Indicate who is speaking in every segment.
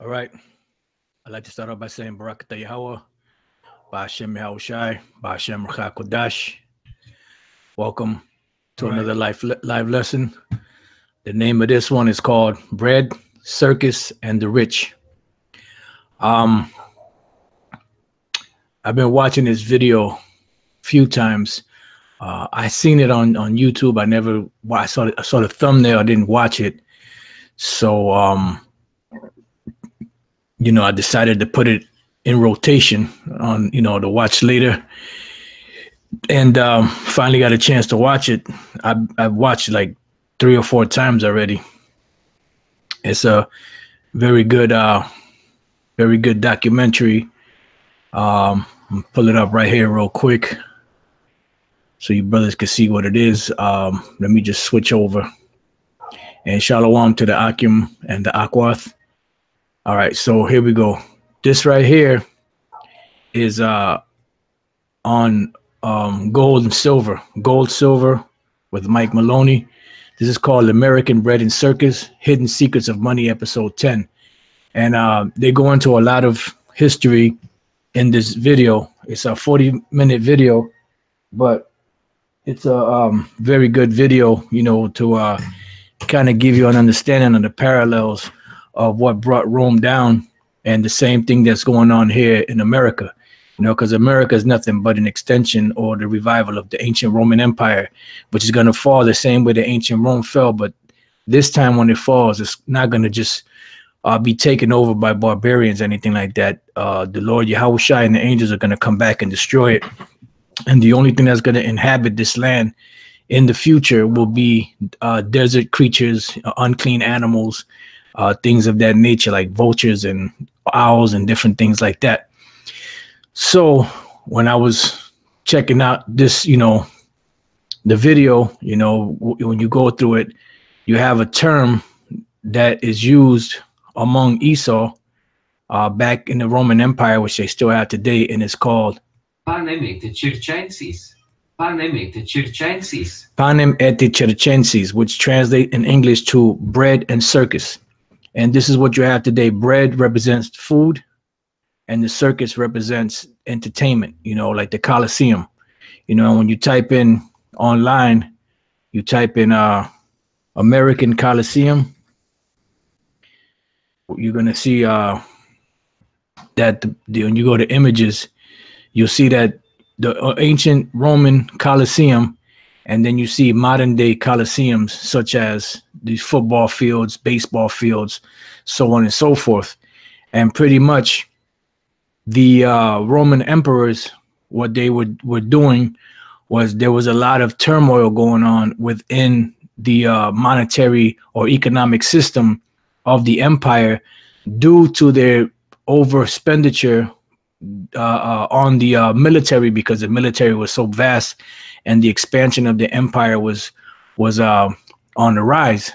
Speaker 1: All right. I'd like to start off by saying Barakatah Yahweh, Ba'ashem Yahushai, Ba'ashem Kodash. Welcome to another live lesson. The name of this one is called Bread, Circus, and the Rich. I've been watching this video a few times. I seen it on YouTube. I saw the thumbnail. I didn't watch it. So, I decided to put it in rotation on, to watch later. And finally got a chance to watch it. I've watched like 3 or 4 times already. It's a very good documentary. Pull it up right here real quick so you brothers can see what it is. Let me just switch over. And shalom to the Akim and the Akwath. All right, so here we go. This right here is on gold, silver with Mike Maloney. This is called American Bread and Circus, Hidden Secrets of Money, episode 10. And they go into a lot of history in this video. It's a 40-minute video, but it's a very good video, to kind of give you an understanding of the parallels of what brought Rome down and the same thing that's going on here in America. Because America is nothing but an extension or the revival of the ancient Roman Empire, which is going to fall the same way the ancient Rome fell. But this time when it falls, it's not going to just be taken over by barbarians, anything like that. The Lord Yahushua and the angels are going to come back and destroy it. And the only thing that's going to inhabit this land in the future will be desert creatures, unclean animals, things of that nature, like vultures and owls and different things like that. So when I was checking out this, the video, when you go through it, you have a term that is used among Esau back in the Roman Empire, which they still have today, and it's called
Speaker 2: Panem et circenses. Panem et circenses.
Speaker 1: Panem et circenses, which translate in English to bread and circus. And this is what you have today. Bread represents food, and the circus represents entertainment, like the Coliseum. When you type in online, you type in American Coliseum, you're going to see that when you go to images, you'll see that the ancient Roman Coliseum, and then you see modern day Coliseums, such as these football fields, baseball fields, so on and so forth. And pretty much the Roman emperors, what they were doing was there was a lot of turmoil going on within the monetary or economic system of the empire due to their over expenditure on the military, because the military was so vast and the expansion of the empire was on the rise,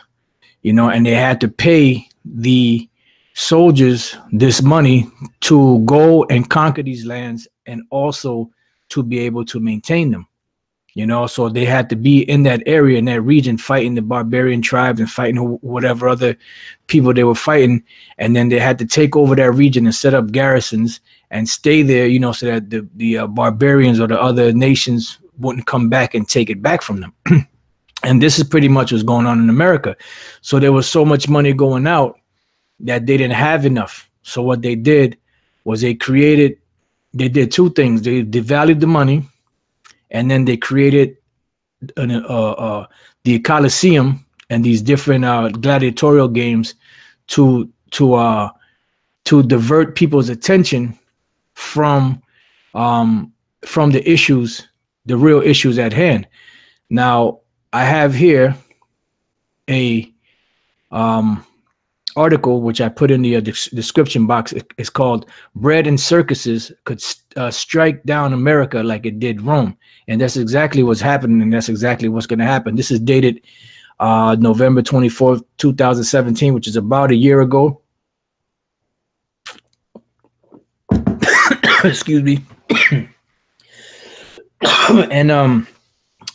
Speaker 1: and they had to pay the soldiers this money to go and conquer these lands and also to be able to maintain them, so they had to be in that area, in that region, fighting the barbarian tribes and fighting whatever other people they were fighting. And then they had to take over that region and set up garrisons and stay there, so that the barbarians or the other nations wouldn't come back and take it back from them. And this is pretty much what's going on in America. So there was so much money going out that they didn't have enough. So what they did was they did 2 things. They devalued the money, and then they created the Coliseum and these different gladiatorial games to divert people's attention from the issues, the real issues at hand. Now, I have here a article which I put in the description box. It's called "Bread and Circuses Could Strike Down America Like It Did Rome," and that's exactly what's happening, and that's exactly what's going to happen. This is dated November 24th, 2017, which is about a year ago. Excuse me. And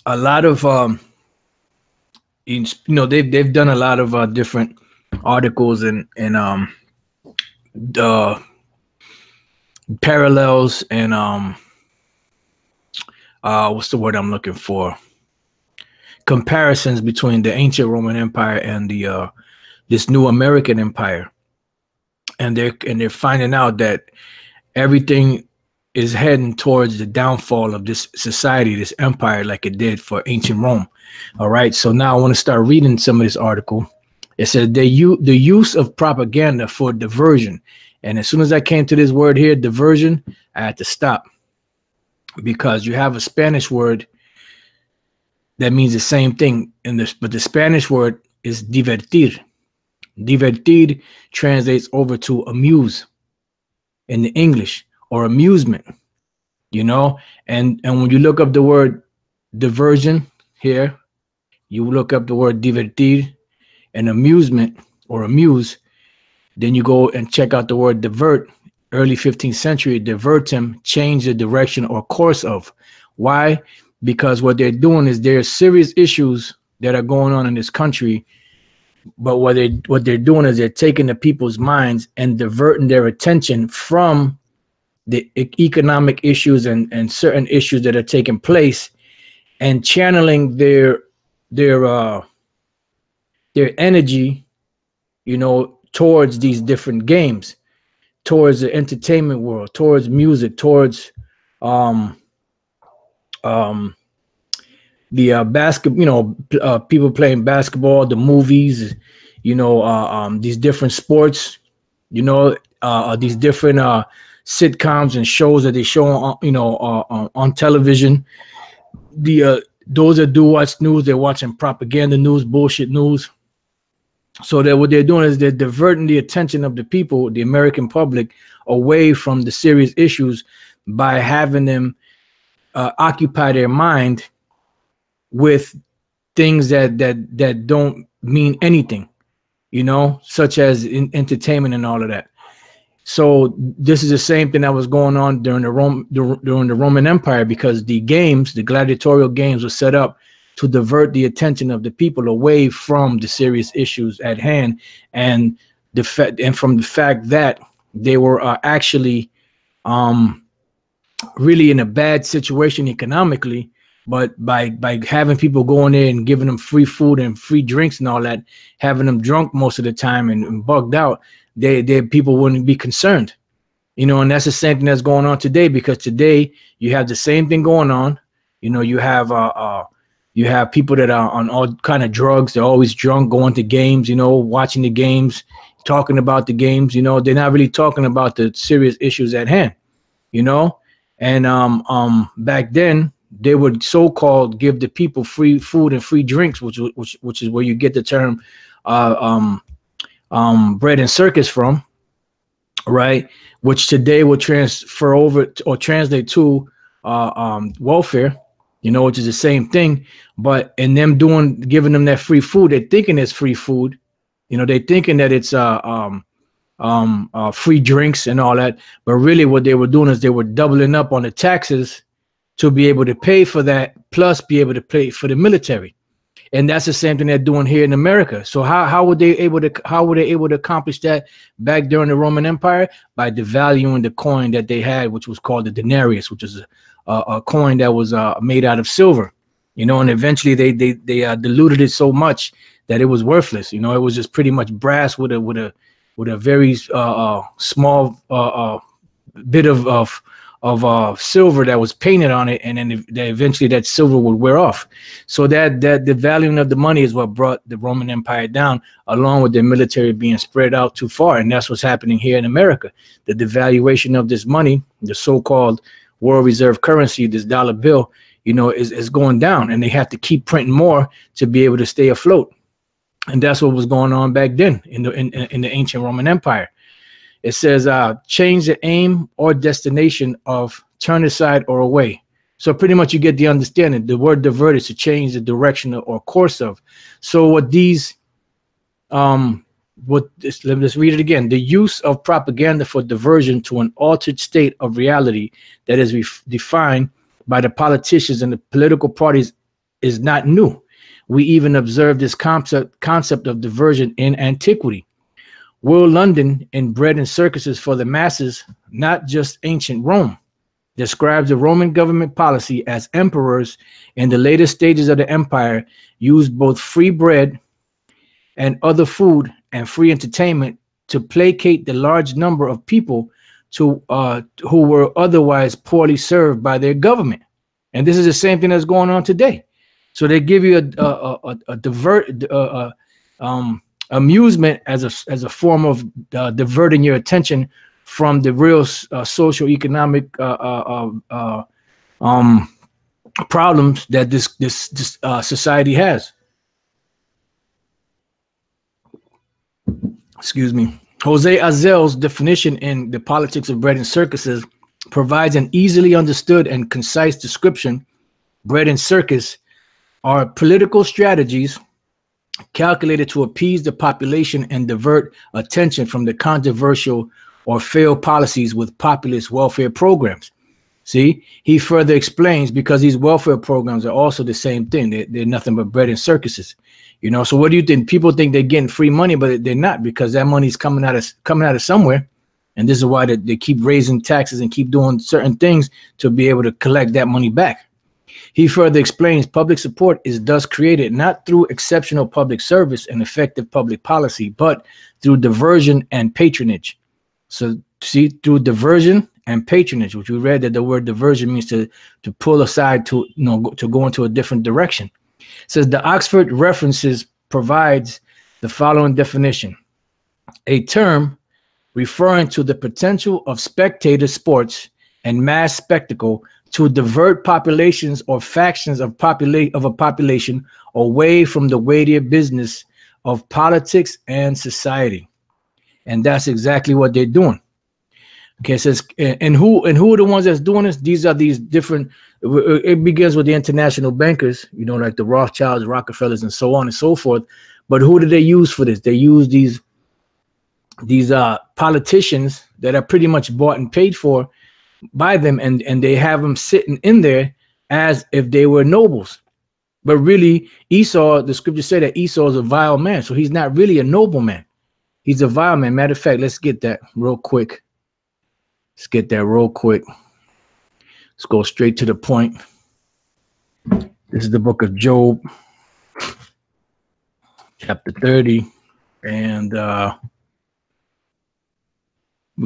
Speaker 1: a lot of they've done a lot of different articles and parallels and what's the word I'm looking for? Comparisons between the ancient Roman Empire and the this new American empire, and they're finding out that everything is heading towards the downfall of this society, this empire, like it did for ancient Rome. All right, so now I want to start reading some of this article. It says the use of propaganda for diversion, and as soon as I came to this word here, diversion, I had to stop, because you have a Spanish word that means the same thing in this, but the Spanish word is divertir. Divertir translates over to amuse in the English, or amusement, you know. And when you look up the word diversion here, you look up the word divertir and amusement or amuse, then you go and check out the word divert. Early 15th century, divertim, change the direction or course of. Why? Because what they're doing is there's serious issues that are going on in this country, but what they're doing is they're taking the people's minds and diverting their attention from the economic issues and certain issues that are taking place, and channeling their energy, you know, towards these different games, towards the entertainment world, towards music, towards the basketball, you know, people playing basketball, the movies, you know, these different sports, you know, these different sitcoms and shows that they show on, you know, on television. The those that do watch news, they're watching propaganda news, bullshit news. So that what they're doing is they're diverting the attention of the people, the American public, away from the serious issues by having them occupy their mind with things that don't mean anything, you know, such as entertainment and all of that. So this is the same thing that was going on during the Roman Empire, because the games, the gladiatorial games, were set up to divert the attention of the people away from the serious issues at hand, and from the fact that they were actually really in a bad situation economically. But by having people going there and giving them free food and free drinks and all that, having them drunk most of the time and bugged out, they people wouldn't be concerned, you know. And that's the same thing that's going on today, because today you have the same thing going on. You know, you have people that are on all kind of drugs. They're always drunk, going to games, you know, watching the games, talking about the games. You know, they're not really talking about the serious issues at hand, you know. And back then, they would so-called give the people free food and free drinks, which is where you get the term bread and circus from, right? Which today will transfer over or translate to welfare, you know, which is the same thing. But in them giving them that free food, they're thinking it's free food, you know, they're thinking that it's free drinks and all that. But really what they were doing is they were doubling up on the taxes to be able to pay for that, plus be able to pay for the military. And that's the same thing they're doing here in America. So how were they able to accomplish that back during the Roman Empire? By devaluing the coin that they had, which was called the denarius, which is a coin that was made out of silver, you know. And eventually they diluted it so much that it was worthless. You know, it was just pretty much brass with a very small bit of silver that was painted on it, and then eventually that silver would wear off. So that the valuing of the money is what brought the Roman Empire down, along with their military being spread out too far. And that's what's happening here in America. The devaluation of this money, the so-called world reserve currency, this dollar bill, you know, is going down, and they have to keep printing more to be able to stay afloat. And that's what was going on back then in the ancient Roman Empire. It says, change the aim or destination of, turn aside or away. So pretty much you get the understanding. The word divert is to change the direction or course of. So what these, let's read it again. The use of propaganda for diversion to an altered state of reality that is defined by the politicians and the political parties is not new. We even observe this concept of diversion in antiquity. World London in Bread and Circuses for the Masses, not just ancient Rome, describes the Roman government policy as emperors in the later stages of the empire used both free bread and other food and free entertainment to placate the large number of people who were otherwise poorly served by their government. And this is the same thing that's going on today. So they give you amusement as a form of diverting your attention from the real social economic problems that this society has. Excuse me. Jose Azel's definition in The Politics of Bread and Circuses provides an easily understood and concise description. Bread and circus are political strategies calculated to appease the population and divert attention from the controversial or failed policies with populist welfare programs. See, he further explains, because these welfare programs are also the same thing. They're nothing but bread and circuses. You know, so what do you think? People think they're getting free money, but they're not, because that money's coming out of somewhere. And this is why they keep raising taxes and keep doing certain things to be able to collect that money back. He further explains public support is thus created not through exceptional public service and effective public policy, but through diversion and patronage. So see, through diversion and patronage, which we read that the word diversion means to pull aside, to go into a different direction. It says the Oxford References provides the following definition: a term referring to the potential of spectator sports and mass spectacle to divert populations or factions of a population away from the weightier business of politics and society. And that's exactly what they're doing. Okay, it says, and who are the ones that's doing this? These are these different, it begins with the international bankers, you know, like the Rothschilds, Rockefellers, and so on and so forth. But who do they use for this? They use these politicians that are pretty much bought and paid for by them, and they have them sitting in there as if they were nobles. But really, Esau, the scriptures say that Esau is a vile man, so he's not really a nobleman. He's a vile man. Matter of fact, let's get that real quick. Let's go straight to the point. This is the book of Job, chapter 30, and we're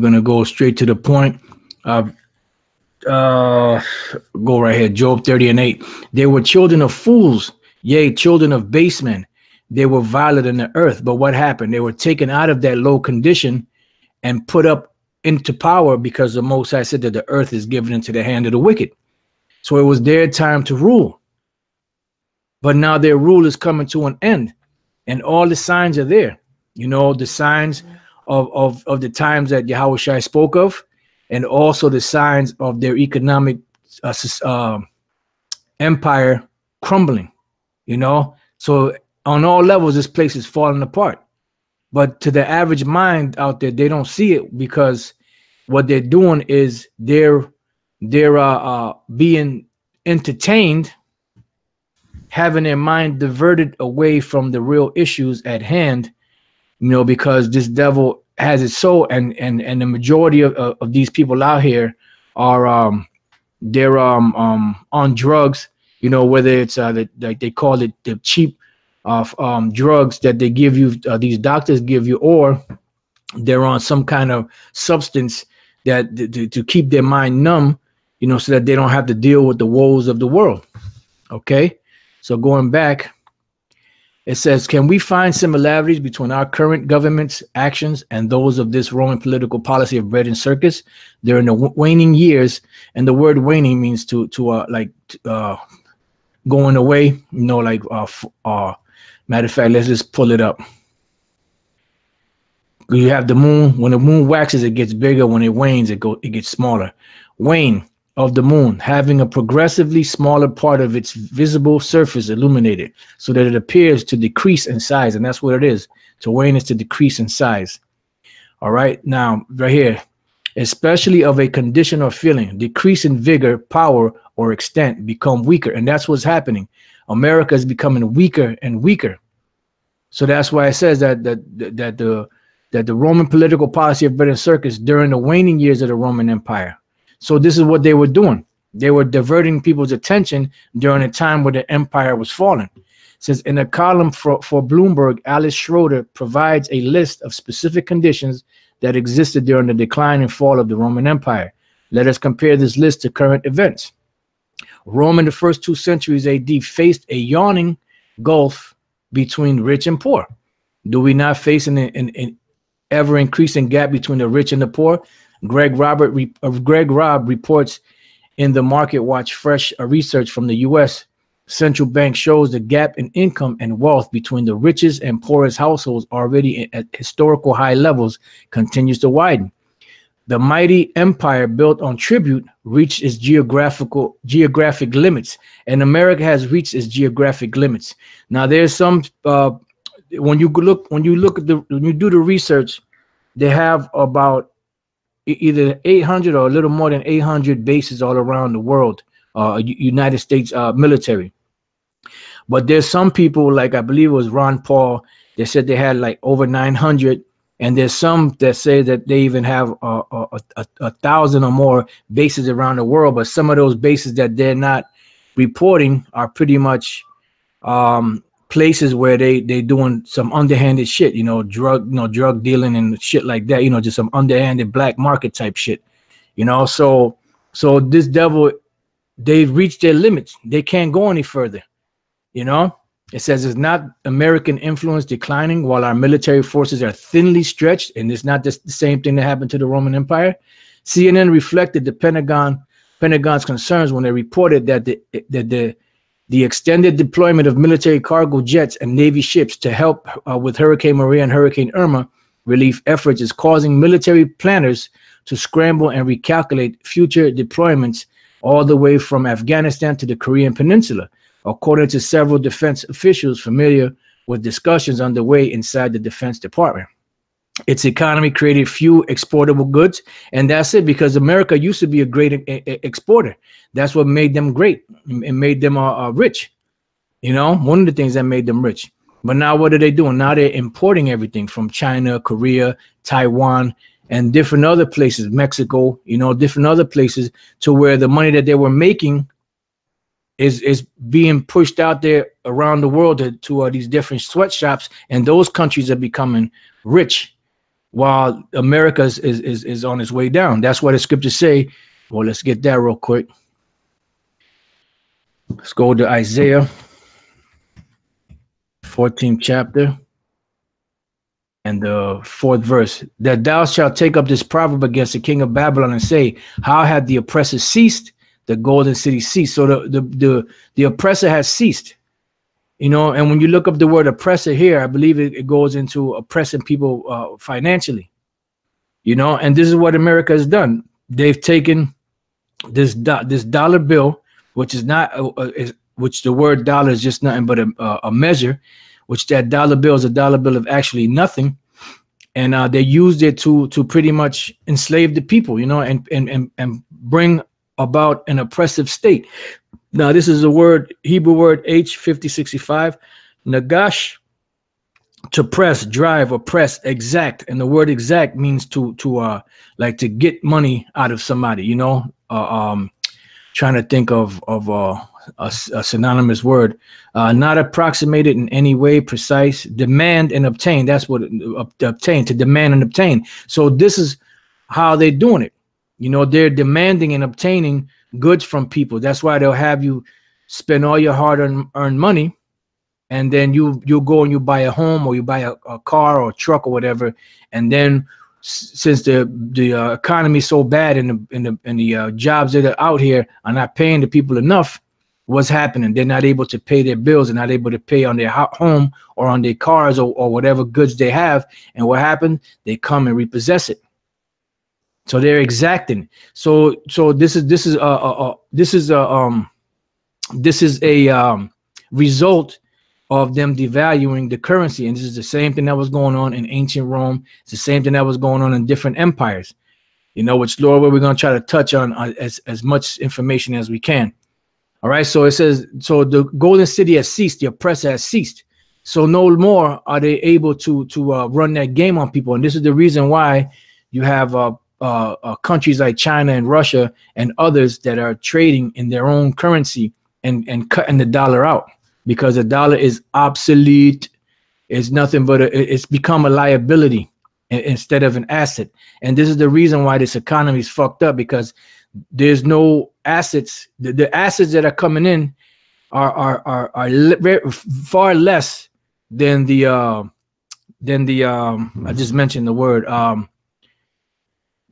Speaker 1: gonna go straight to the point. Go right here, Job 30:8. They were children of fools, yea, children of base men. They were violent in the earth. But what happened? They were taken out of that low condition and put up into power, because the Most High said that the earth is given into the hand of the wicked. So it was their time to rule. But now their rule is coming to an end, and all the signs are there. You know, the signs of the times that Yahweh Shai spoke of, and also the signs of their economic empire crumbling, you know. So on all levels, this place is falling apart. But to the average mind out there, they don't see it, because what they're doing is they're being entertained, having their mind diverted away from the real issues at hand, you know, because this devil has it so, and the majority of these people out here are they're on drugs, you know, whether it's like they call it the cheap drugs that they give you, these doctors give you, or they're on some kind of substance that to keep their mind numb, you know, so that they don't have to deal with the woes of the world. Okay, so going back, it says, can we find similarities between our current government's actions and those of this Roman political policy of bread and circus? They're in the waning years, and the word waning means to going away, you know, like matter of fact, let's just pull it up. You have the moon. When the moon waxes, it gets bigger. When it wanes, it gets smaller. Wane of the moon, having a progressively smaller part of its visible surface illuminated, so that it appears to decrease in size. And that's what it is. To wane is to decrease in size. All right. Now, right here, especially of a condition or feeling, decrease in vigor, power, or extent, become weaker. And that's what's happening. America is becoming weaker and weaker. So that's why it says that that the Roman political policy of Britain Circus during the waning years of the Roman Empire. So this is what they were doing. They were diverting people's attention during a time where the empire was falling. Since in a column for Bloomberg, Alice Schroeder provides a list of specific conditions that existed during the decline and fall of the Roman Empire. Let us compare this list to current events. Rome in the first 2 centuries AD faced a yawning gulf between rich and poor. Do we not face an ever-increasing gap between the rich and the poor? Greg Robb reports in the Market Watch fresh research from the U.S. Central Bank shows the gap in income and wealth between the richest and poorest households already at historical high levels continues to widen. The mighty empire built on tribute reached its geographic limits, and America has reached its geographic limits. Now, there's some when you do the research, they have about either 800 or a little more than 800 bases all around the world, United States military. But there's some people, like I believe it was Ron Paul, they said they had like over 900. And there's some that say that they even have 1,000 or more bases around the world. But some of those bases that they're not reporting are pretty much places where they doing some underhanded shit, drug dealing and shit like that, just some underhanded black market type shit, So this devil, they've reached their limits. They can't go any further, It says it's not American influence declining while our military forces are thinly stretched, and it's not just the same thing that happened to the Roman Empire. CNN reflected the Pentagon's concerns when they reported that the extended deployment of military cargo jets and Navy ships to help with Hurricane Maria and Hurricane Irma relief efforts is causing military planners to scramble and recalculate future deployments all the way from Afghanistan to the Korean Peninsula, according to several defense officials familiar with discussions underway inside the Defense Department. Its economy created few exportable goods, and that's it, because America used to be a great exporter. That's what made them great. It made them rich. One of the things that made them rich. But now what are they doing? Now they're importing everything from China, Korea, Taiwan, and different other places, Mexico, different other places, to where the money that they were making is being pushed out there around the world to these different sweatshops, and those countries are becoming rich while America is on its way down. That's why the scriptures say, well, let's get that real quick. Let's go to Isaiah 14th chapter and the 4th verse. That thou shalt take up this proverb against the king of Babylon and say, how had the oppressor ceased? The golden city ceased. So the oppressor has ceased, and when you look up the word oppressor here, I believe it goes into oppressing people financially, and this is what America has done. They've taken this dollar bill, which is not, which the word dollar is just nothing but a measure, which that dollar bill is a dollar bill of actually nothing. And they used it to pretty much enslave the people, and bring about an oppressive state. Now, this is a word, Hebrew word H5065, nagash, to press, drive, oppress, exact. And the word exact means to get money out of somebody, trying to think of a synonymous word, not approximated in any way, precise, demand and obtain. That's what obtain, to demand and obtain. So this is how they're doing it. They're demanding and obtaining goods from people. That's why they'll have you spend all your hard-earned money, and then you'll go and you buy a home, or you buy a car or a truck or whatever. And then since the economy is so bad and the jobs that are out here are not paying the people enough, what's happening? They're not able to pay their bills. They're not able to pay on their home or on their cars or whatever goods they have. And what happened? They come and repossess it. So they're exacting. So this is a result of them devaluing the currency, and this is the same thing that was going on in ancient Rome. It's the same thing that was going on in different empires. Which, Lord, we're going to try to touch on as much information as we can. All right. So it says, so the golden city has ceased. The oppressor has ceased. So no more are they able to run that game on people. And this is the reason why you have countries like China and Russia and others that are trading in their own currency and cutting the dollar out, because the dollar is obsolete. It's nothing but it's become a liability instead of an asset. And this is the reason why this economy is fucked up, because there's no assets. The assets that are coming in are far less than the I just mentioned the word,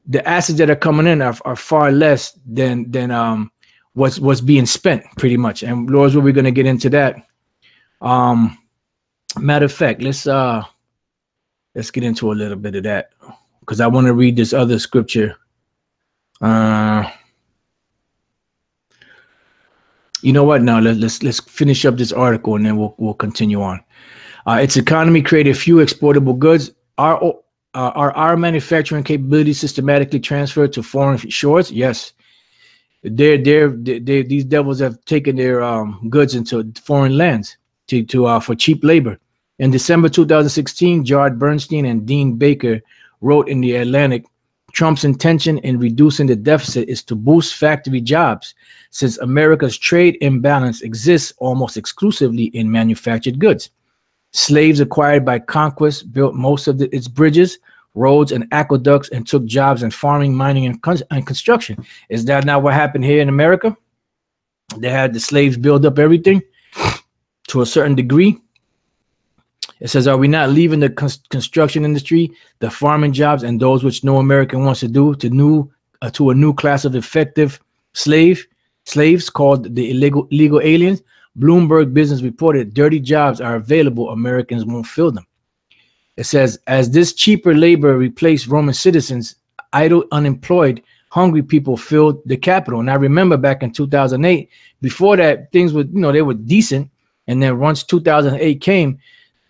Speaker 1: the assets that are coming in are far less than what's being spent, pretty much. And Lord's, we're going to get into that. Matter of fact, let's get into a little bit of that, because I want to read this other scripture. You know what? Now let's finish up this article and then we'll continue on. Its economy created few exportable goods. Are our manufacturing capabilities systematically transferred to foreign shores? Yes. These devils have taken their goods into foreign lands for cheap labor. In December 2016, Jared Bernstein and Dean Baker wrote in The Atlantic, Trump's intention in reducing the deficit is to boost factory jobs, since America's trade imbalance exists almost exclusively in manufactured goods. Slaves acquired by conquest built most of its bridges, roads, and aqueducts, and took jobs in farming, mining, and construction. Is that not what happened here in America? They had the slaves build up everything to a certain degree. It says, are we not leaving the construction industry, the farming jobs, and those which no American wants to do to a new class of effective slaves called the illegal aliens? Bloomberg Business reported dirty jobs are available. Americans won't fill them. It says, as this cheaper labor replaced Roman citizens, idle, unemployed, hungry people filled the capital. And I remember back in 2008, before that, things were, they were decent. And then once 2008 came,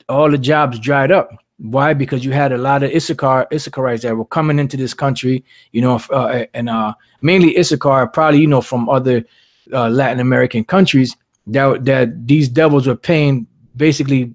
Speaker 1: all the jobs dried up. Why? Because you had a lot of Issacharites that were coming into this country, and mainly Issachar, probably, from other Latin American countries, that these devils were paying basically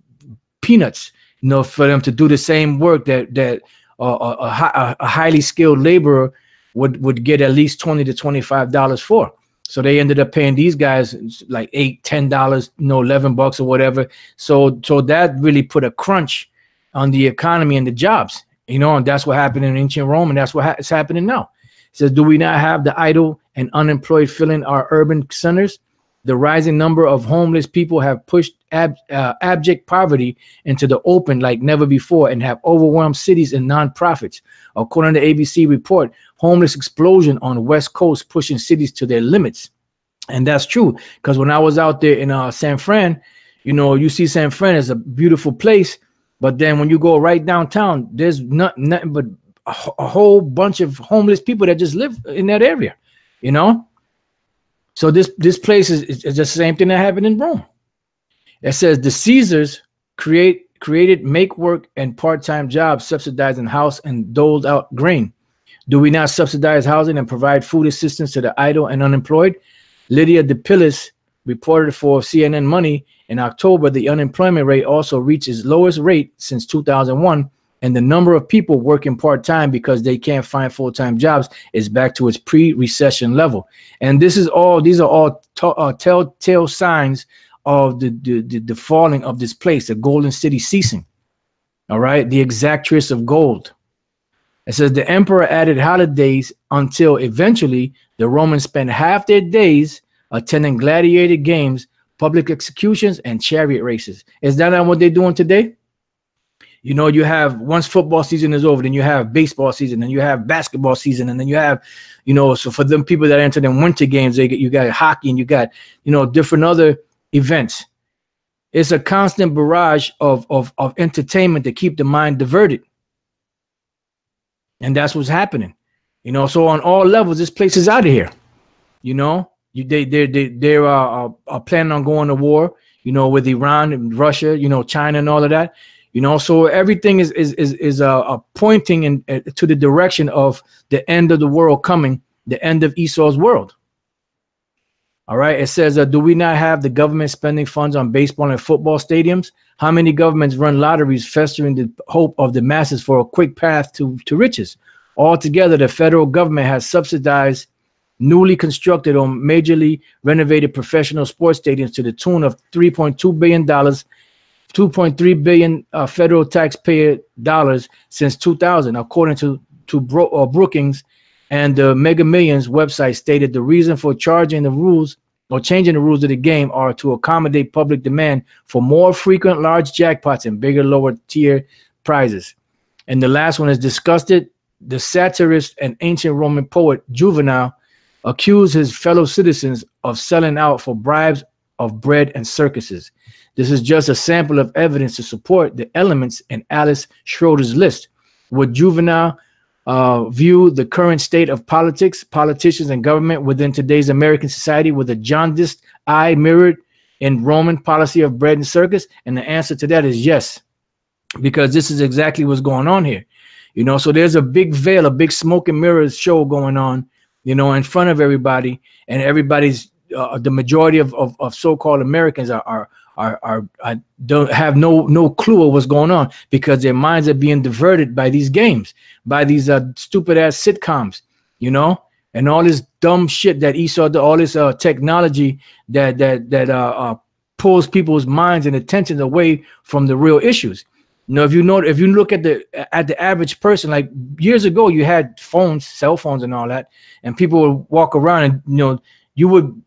Speaker 1: peanuts, for them to do the same work that a highly skilled laborer would get at least $20 to $25 for. So they ended up paying these guys like $8, $10, $11 or whatever. So that really put a crunch on the economy and the jobs, and that's what happened in ancient Rome, and that's what is happening now. It says, do we not have the idle and unemployed filling our urban centers? The rising number of homeless people have pushed abject poverty into the open like never before and have overwhelmed cities and nonprofits. According to ABC report, homeless explosion on the West Coast pushing cities to their limits. And that's true, because when I was out there in San Fran, you see San Fran is a beautiful place, but then when you go right downtown, there's nothing but a whole bunch of homeless people that just live in that area, So this place is the same thing that happened in Rome. It says the Caesars created make work and part-time jobs, subsidizing house and doled out grain. Do we not subsidize housing and provide food assistance to the idle and unemployed? Lydia DePillis reported for CNN Money in October the unemployment rate also reached its lowest rate since 2001, and the number of people working part-time because they can't find full-time jobs is back to its pre-recession level. And these are all telltale signs of the falling of this place, the golden city ceasing. All right, the exactress of gold. It says the emperor added holidays until eventually the Romans spent half their days attending gladiator games, public executions, and chariot races. Is that not what they're doing today? You have, once football season is over, then you have baseball season, and you have basketball season, and then you have, so for them people that enter them winter games, you got hockey, and you got, different other events. It's a constant barrage of entertainment to keep the mind diverted. And that's what's happening. So on all levels, this place is out of here. They're planning on going to war, with Iran and Russia, China and all of that. So everything is pointing to the direction of the end of the world coming, the end of Esau's world. All right. It says, do we not have the government spending funds on baseball and football stadiums? How many governments run lotteries festering the hope of the masses for a quick path to riches? Altogether, the federal government has subsidized newly constructed or majorly renovated professional sports stadiums to the tune of $3.2 billion, 2.3 billion federal taxpayer dollars since 2000, according to Brookings. And the Mega Millions website stated the reason for changing the rules of the game are to accommodate public demand for more frequent large jackpots and bigger lower tier prizes. And the last one is disgusted. The satirist and ancient Roman poet Juvenal accused his fellow citizens of selling out for bribes of bread and circuses. This is just a sample of evidence to support the elements in Alice Schroeder's list. Would Juvenal view the current state of politics, politicians, and government within today's American society with a jaundiced eye mirrored in Roman policy of bread and circus? And the answer to that is yes, because this is exactly what's going on here. You know, so there's a big veil, a big smoke and mirrors show going on, you know, in front of everybody, and everybody's the majority of so-called Americans don't have no clue of what's going on, because their minds are being diverted by these games, by these stupid ass sitcoms, you know, and all this dumb shit that Esau, all this technology that pulls people's minds and attention away from the real issues. You know, if you look at the average person, like years ago, you had phones, cell phones, and all that, and people would walk around, and you would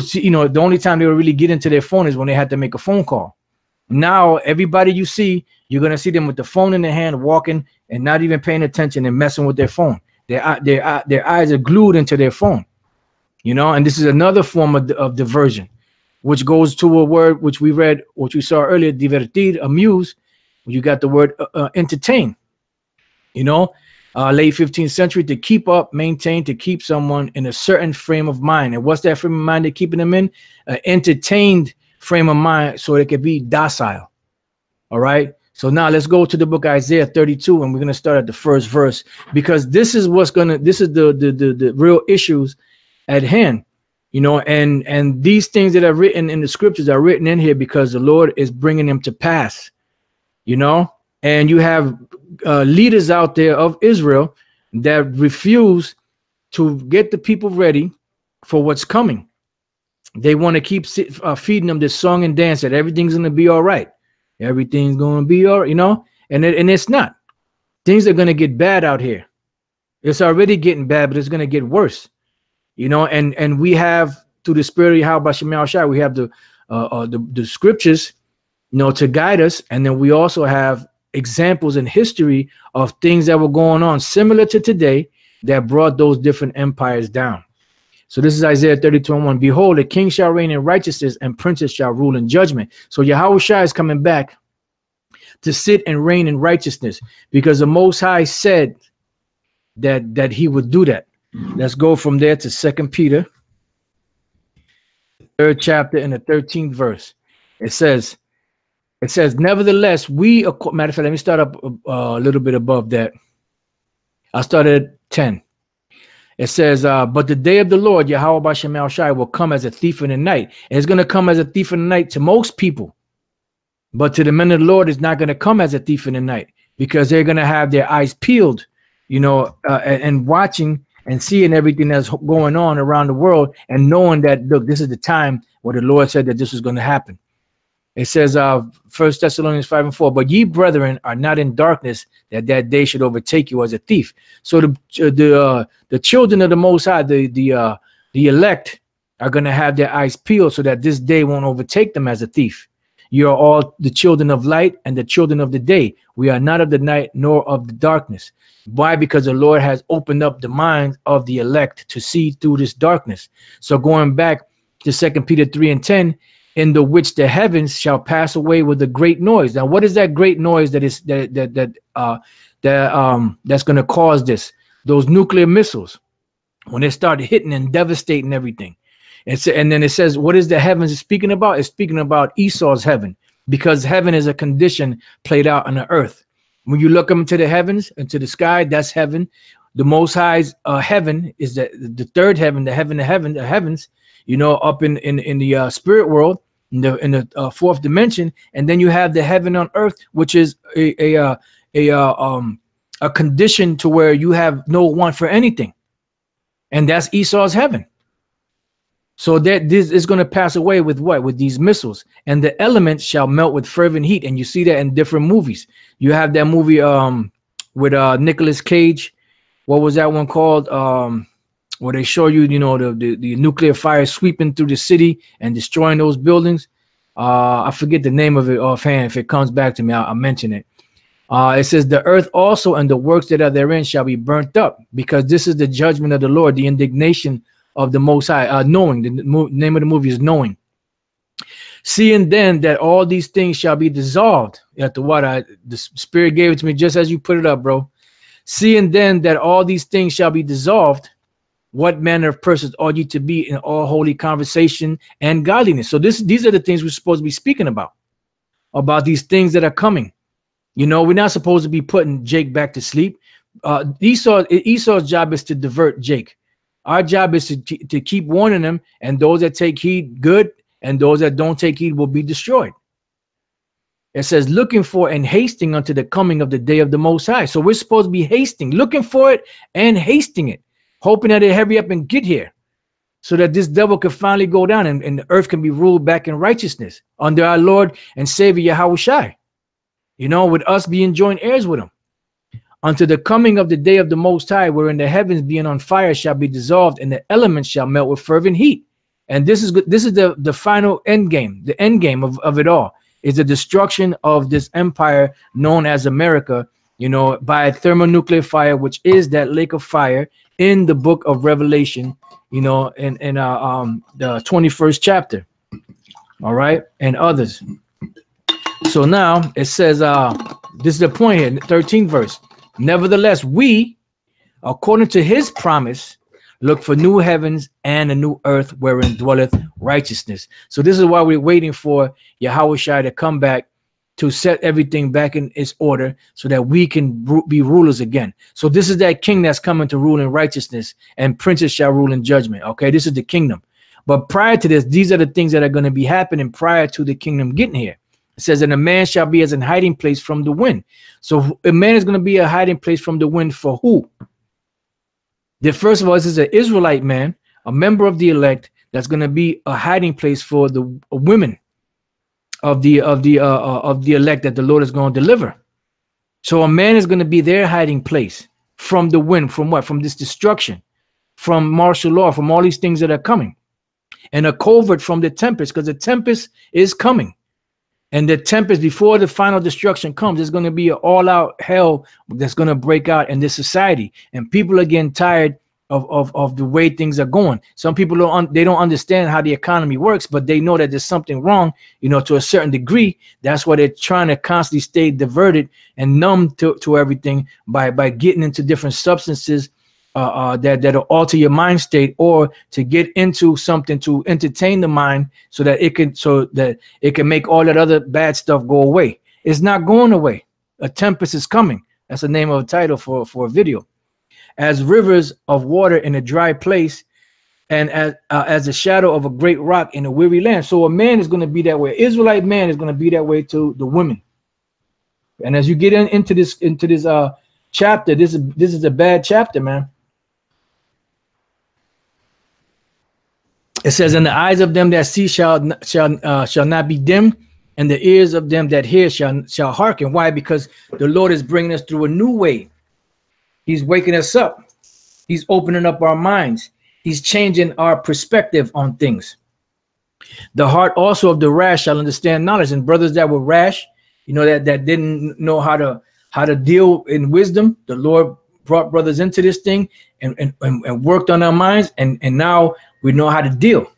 Speaker 1: see, you know, the only time they would really get into their phone is when they had to make a phone call. Now, everybody you see, you're gonna see them with the phone in their hand, walking and not even paying attention and messing with their phone. Their eyes are glued into their phone, you know. And this is another form of diversion, which goes to a word which we read, which we saw earlier, divertir, amuse. You got the word entertain, you know, late 15th century, to keep up, maintain, to keep someone in a certain frame of mind. And what's that frame of mind they're keeping them in? Entertained frame of mind, so it could be docile. All right. So now let's go to the book Isaiah 32, and we're going to start at the first verse, because this is the real issues at hand, you know, and these things that are written in the scriptures are written in here because the Lord is bringing them to pass. You know, and you have leaders out there of Israel that refuse to get the people ready for what's coming. They want to keep feeding them this song and dance that everything's going to be all right. Everything's going to be all right, you know, and it's not. Things are going to get bad out here. It's already getting bad, but it's going to get worse, you know, and we have, through the spirit of Yahweh Shemel Shai, we have the scriptures, you know, to guide us. And then we also have examples in history of things that were going on similar to today that brought those different empires down. So this is Isaiah 32:1. Behold, a king shall reign in righteousness, and princes shall rule in judgment. So Yahweh Shai is coming back to sit and reign in righteousness, because the Most High said that he would do that. Let's go from there to 2 Peter, 3rd chapter, and the 13th verse. It says, nevertheless, matter of fact, let me start up a little bit above that. I started at 10. It says, but the day of the Lord, Yahweh B'Shem Shai, will come as a thief in the night. And it's going to come as a thief in the night to most people. But to the men of the Lord, it's not going to come as a thief in the night, because they're going to have their eyes peeled, you know, and watching and seeing everything that's going on around the world, and knowing that, look, this is the time where the Lord said that this was going to happen. It says, 1 Thessalonians 5:4, but ye brethren are not in darkness, that day should overtake you as a thief. So the children of the Most High, the elect, are going to have their eyes peeled so that this day won't overtake them as a thief. You are all the children of light and the children of the day. We are not of the night nor of the darkness. Why? Because the Lord has opened up the minds of the elect to see through this darkness. So going back to 2 Peter 3:10, in the which the heavens shall pass away with a great noise. Now, what is that great noise that's going to cause this? Those nuclear missiles, when they start hitting and devastating everything. And then it says, what is the heavens speaking about? It's speaking about Esau's heaven, because heaven is a condition played out on the earth. When you look up into the heavens, into the sky, that's heaven. The Most High's heaven is the third heaven, the heavens. up in the spirit world, in the fourth dimension, and then you have the heaven on earth, which is a condition to where you have no want for anything, and that's Esau's heaven. So that this is going to pass away with what? With these missiles, and the elements shall melt with fervent heat. And you see that in different movies. You have that movie with Nicolas Cage. What was that one called? Where they show you, the nuclear fire sweeping through the city and destroying those buildings. I forget the name of it offhand. If it comes back to me, I'll mention it. It says, the earth also and the works that are therein shall be burnt up, because this is the judgment of the Lord, the indignation of the Most High. Knowing, the name of the movie is Knowing. Seeing then that all these things shall be dissolved. After what the Spirit gave it to me just as you put it up, bro. Seeing then that all these things shall be dissolved, what manner of persons ought you to be in all holy conversation and godliness? So these are the things we're supposed to be speaking about these things that are coming. We're not supposed to be putting Jake back to sleep. Esau's job is to divert Jake. Our job is to keep warning them, and those that take heed, good, and those that don't take heed will be destroyed. It says, looking for and hasting unto the coming of the day of the Most High. So we're supposed to be hasting, looking for it and hasting it, hoping that it hurry up and get here, so that this devil can finally go down and the earth can be ruled back in righteousness under our Lord and Savior Yahushua. With us being joint heirs with him. Unto the coming of the day of the Most High, wherein the heavens being on fire shall be dissolved, and the elements shall melt with fervent heat. And this is the final end game. The end game of it all is the destruction of this empire known as America, by thermonuclear fire, which is that lake of fire in the book of Revelation, in the 21st chapter. All right, and others. So now it says, this is the point here, 13th verse. Nevertheless, we, according to his promise, look for new heavens and a new earth wherein dwelleth righteousness. So this is why we're waiting for Yahushua to come back to set everything back in its order, so that we can be rulers again. So this is that king that's coming to rule in righteousness, and princes shall rule in judgment. Okay, this is the kingdom. But prior to this, these are the things that are going to be happening prior to the kingdom getting here. It says, and a man shall be as an hiding place from the wind. So a man is going to be a hiding place from the wind for who? First of all, this is an Israelite man, a member of the elect, that's going to be a hiding place for the women of the elect that the Lord is going to deliver. So a man is going to be their hiding place from the wind. From what? From this destruction, from martial law, from all these things that are coming, and a covert from the tempest, because the tempest is coming. And the tempest, before the final destruction comes, there's going to be an all-out hell that's going to break out in this society. And people are getting tired of the way things are going. Some people don't understand how the economy works, but they know that there's something wrong, to a certain degree. That's why they're trying to constantly stay diverted and numb to everything by getting into different substances that'll alter your mind state, or to get into something to entertain the mind so that it can make all that other bad stuff go away. It's not going away. A tempest is coming. That's the name of a title for a video. As rivers of water in a dry place, and as a shadow of a great rock in a weary land. So a man is going to be that way. Israelite man is going to be that way to the women. And as you get into this chapter, this is a bad chapter, man. It says, and the eyes of them that see shall not be dim, and the ears of them that hear shall hearken. Why? Because the Lord is bringing us through a new way. He's waking us up. He's opening up our minds. He's changing our perspective on things. The heart also of the rash shall understand knowledge. And brothers that were rash, that didn't know how to deal in wisdom, the Lord brought brothers into this thing and worked on our minds, and now we know how to deal.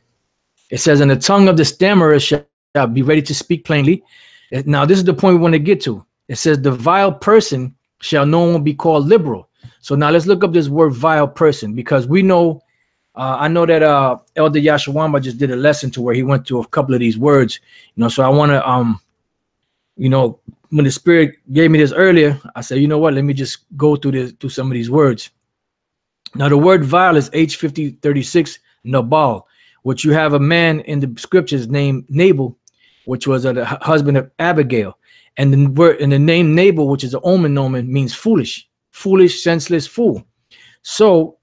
Speaker 1: It says, and the tongue of the stammerer shall be ready to speak plainly. Now, this is the point we want to get to. It says, the vile person shall no one be called liberal. So now let's look up this word vile person, because we know, I know that Elder Yashawamba just did a lesson to where he went to a couple of these words, so I want to, when the Spirit gave me this earlier, I said, you know what, let me just go through some of these words. Now, the word vile is H5036 Nabal, which you have a man in the scriptures named Nabal, which was the husband of Abigail. And the word in the name Nabal, which is an omen, means foolish, senseless fool. So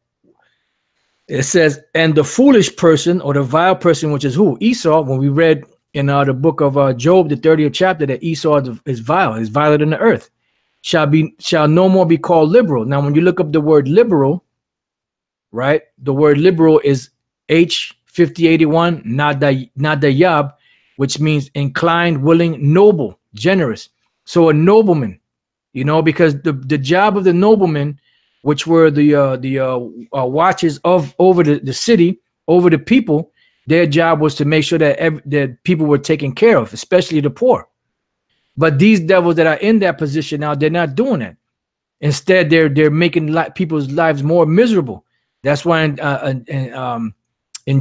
Speaker 1: it says, and the foolish person or the vile person, which is who? Esau. When we read in the book of Job, the 30th chapter, that Esau is vile, is viler than the earth, shall no more be called liberal. Now, when you look up the word liberal, right, the word liberal is H5081 nadayab, which means inclined, willing, noble, generous. So a nobleman, because the job of the nobleman, which were the watches over the city, over the people, their job was to make sure that people were taken care of, especially the poor. But these devils that are in that position now, they're not doing that. Instead, they're making people's lives more miserable. That's why in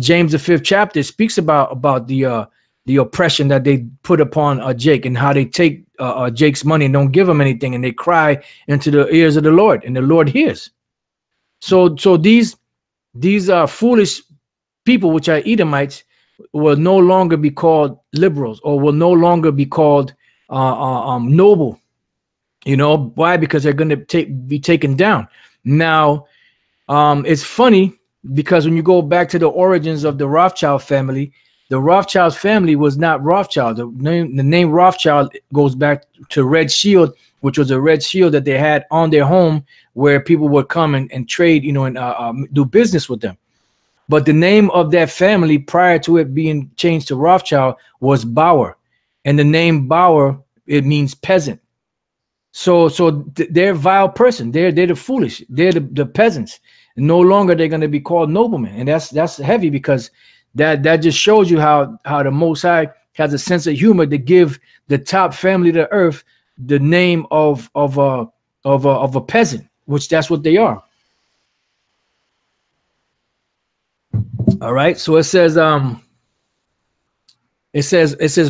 Speaker 1: James the 5th chapter, it speaks about the oppression that they put upon Jake, and how they take Jake's money and don't give him anything, and they cry into the ears of the Lord, and the Lord hears. So these foolish people, which are Edomites, will no longer be called liberals, or will no longer be called noble. Why? Because they're going to be taken down. Now, it's funny, because when you go back to the origins of the Rothschild family, the Rothschild family was not Rothschild. The name Rothschild goes back to Red Shield, which was a red shield that they had on their home, where people would come and trade, and do business with them. But the name of that family, prior to it being changed to Rothschild, was Bauer, and the name Bauer, it means peasant. So they're vile person. They're the foolish. They're the peasants. No longer they're going to be called noblemen, and that's heavy, because that just shows you how the Most High has a sense of humor to give the top family of the earth the name of a peasant, which that's what they are. All right. So it says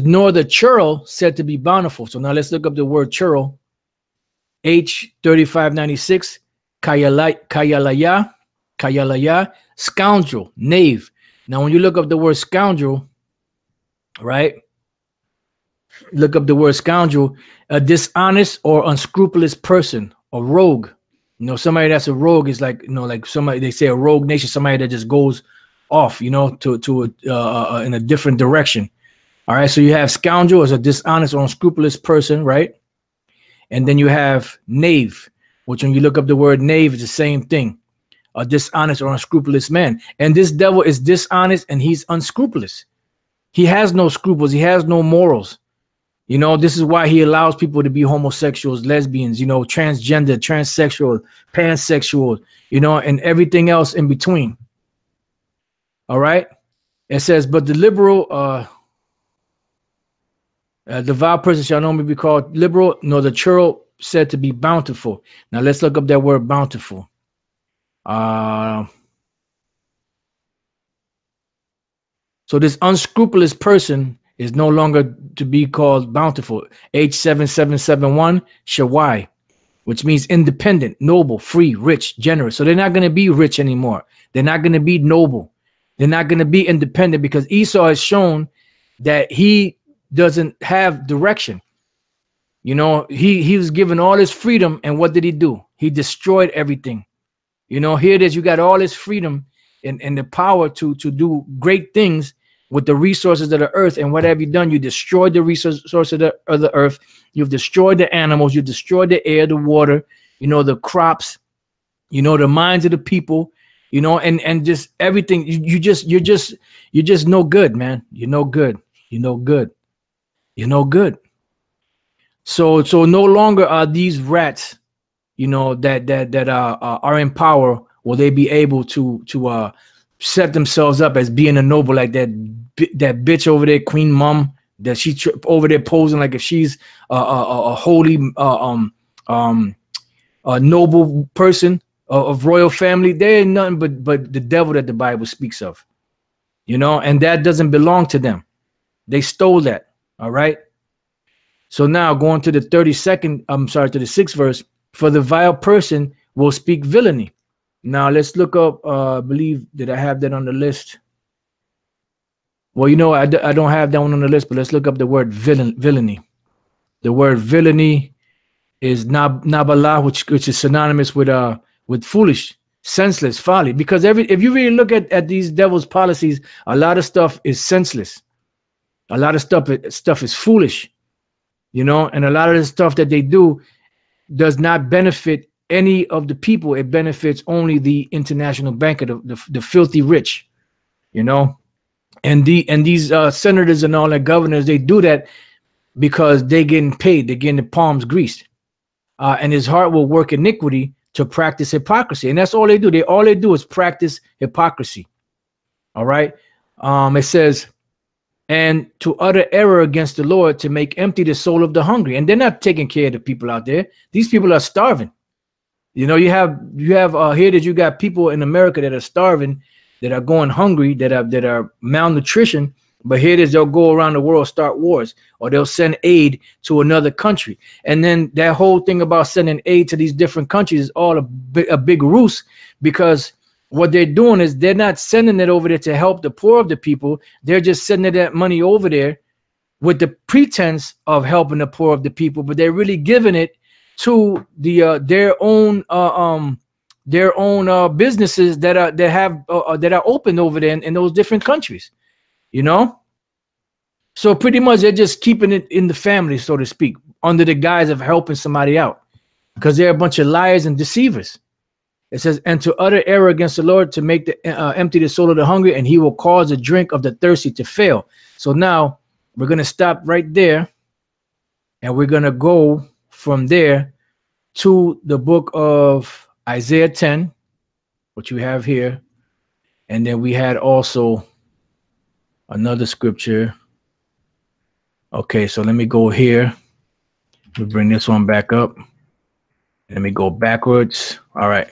Speaker 1: nor the churl said to be bountiful. So now let's look up the word churl. H3596, kayalaya, scoundrel, knave. Now, when you look up the word scoundrel, right? Look up the word scoundrel, a dishonest or unscrupulous person, a rogue. Somebody that's a rogue is like, like somebody, they say a rogue nation, somebody that just goes off, to in a different direction. All right. So you have scoundrel as a dishonest or unscrupulous person, right? And then you have knave, which when you look up the word knave, it's the same thing. A dishonest or unscrupulous man. And this devil is dishonest and he's unscrupulous. He has no scruples. He has no morals. This is why he allows people to be homosexuals, lesbians, transgender, transsexual, pansexual, and everything else in between. All right. It says, but the liberal, the vile person shall no more be called liberal, nor the churl said to be bountiful. Now let's look up that word bountiful. So this unscrupulous person is no longer to be called bountiful. H7771 Shawai, which means independent, noble, free, rich, generous. So they're not going to be rich anymore. They're not going to be noble. They're not going to be independent, because Esau has shown that he doesn't have direction. He was given all his freedom, and what did he do? He destroyed everything. Here it is. You got all this freedom and the power to do great things with the resources of the earth. And what have you done? You destroyed the resources of the earth. You've destroyed the animals. You destroyed the air, the water, the crops, the minds of the people, and just everything. You're just no good, man. You're no good. You're no good. You're no good. So no longer are these rats, that are in power, will they be able to set themselves up as being a noble, like that bitch over there, Queen Mum, that she over there posing like if she's a holy a noble person of royal family. They ain't nothing but the devil that the Bible speaks of, and that doesn't belong to them. They stole that. All right. So now going to the 6th verse. For the vile person will speak villainy. Now let's look up, I believe that I have that on the list. Well, you know, I don't have that one on the list, but let's look up the word villainy. The word villainy is nabala, which is synonymous with foolish, senseless, folly. Because if you really look at these devil's policies, a lot of stuff is senseless. A lot of stuff is foolish, you know, and a lot of the stuff that they do does not benefit any of the people. It benefits only the international banker, the filthy rich, you know. And these senators and all that governors, they do that because they getting paid, they're getting the palms greased, and his heart will work iniquity to practice hypocrisy, and that's all they do. All they do is practice hypocrisy. All right. It says, and to utter error against the Lord, to make empty the soul of the hungry. And they're not taking care of the people out there. These people are starving. You know, you have here that you got people in America that are starving, that are going hungry, that are malnutrition. But here it is, they'll go around the world, start wars, or they'll send aid to another country. And then that whole thing about sending aid to these different countries is all a big ruse, because what they're doing is they're not sending it over there to help the poor of the people. They're just sending that money over there with the pretense of helping the poor of the people, but they're really giving it to their own businesses that are open over there in those different countries, you know. So pretty much they're just keeping it in the family, so to speak, under the guise of helping somebody out, because they're a bunch of liars and deceivers. It says, and to utter error against the Lord, to make empty the soul of the hungry, and he will cause the drink of the thirsty to fail. So now we're going to stop right there, and we're going to go from there to the book of Isaiah 10, which you have here. And then we had also another scripture. Okay, so let me go here. We'll bring this one back up. Let me go backwards. All right.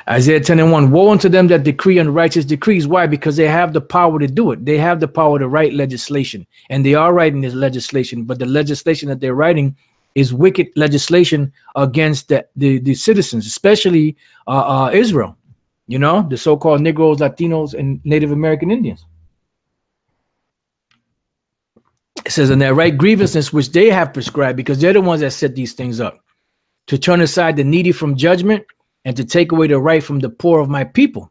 Speaker 1: Isaiah 10:1. Woe unto them that decree unrighteous decrees. Why? Because they have the power to do it. They have the power to write legislation. And they are writing this legislation. But the legislation that they're writing is wicked legislation against the citizens, especially Israel. You know, the so-called Negroes, Latinos, and Native American Indians. It says, and they write grievances which they have prescribed, because they're the ones that set these things up, to turn aside the needy from judgment, and to take away the right from the poor of my people,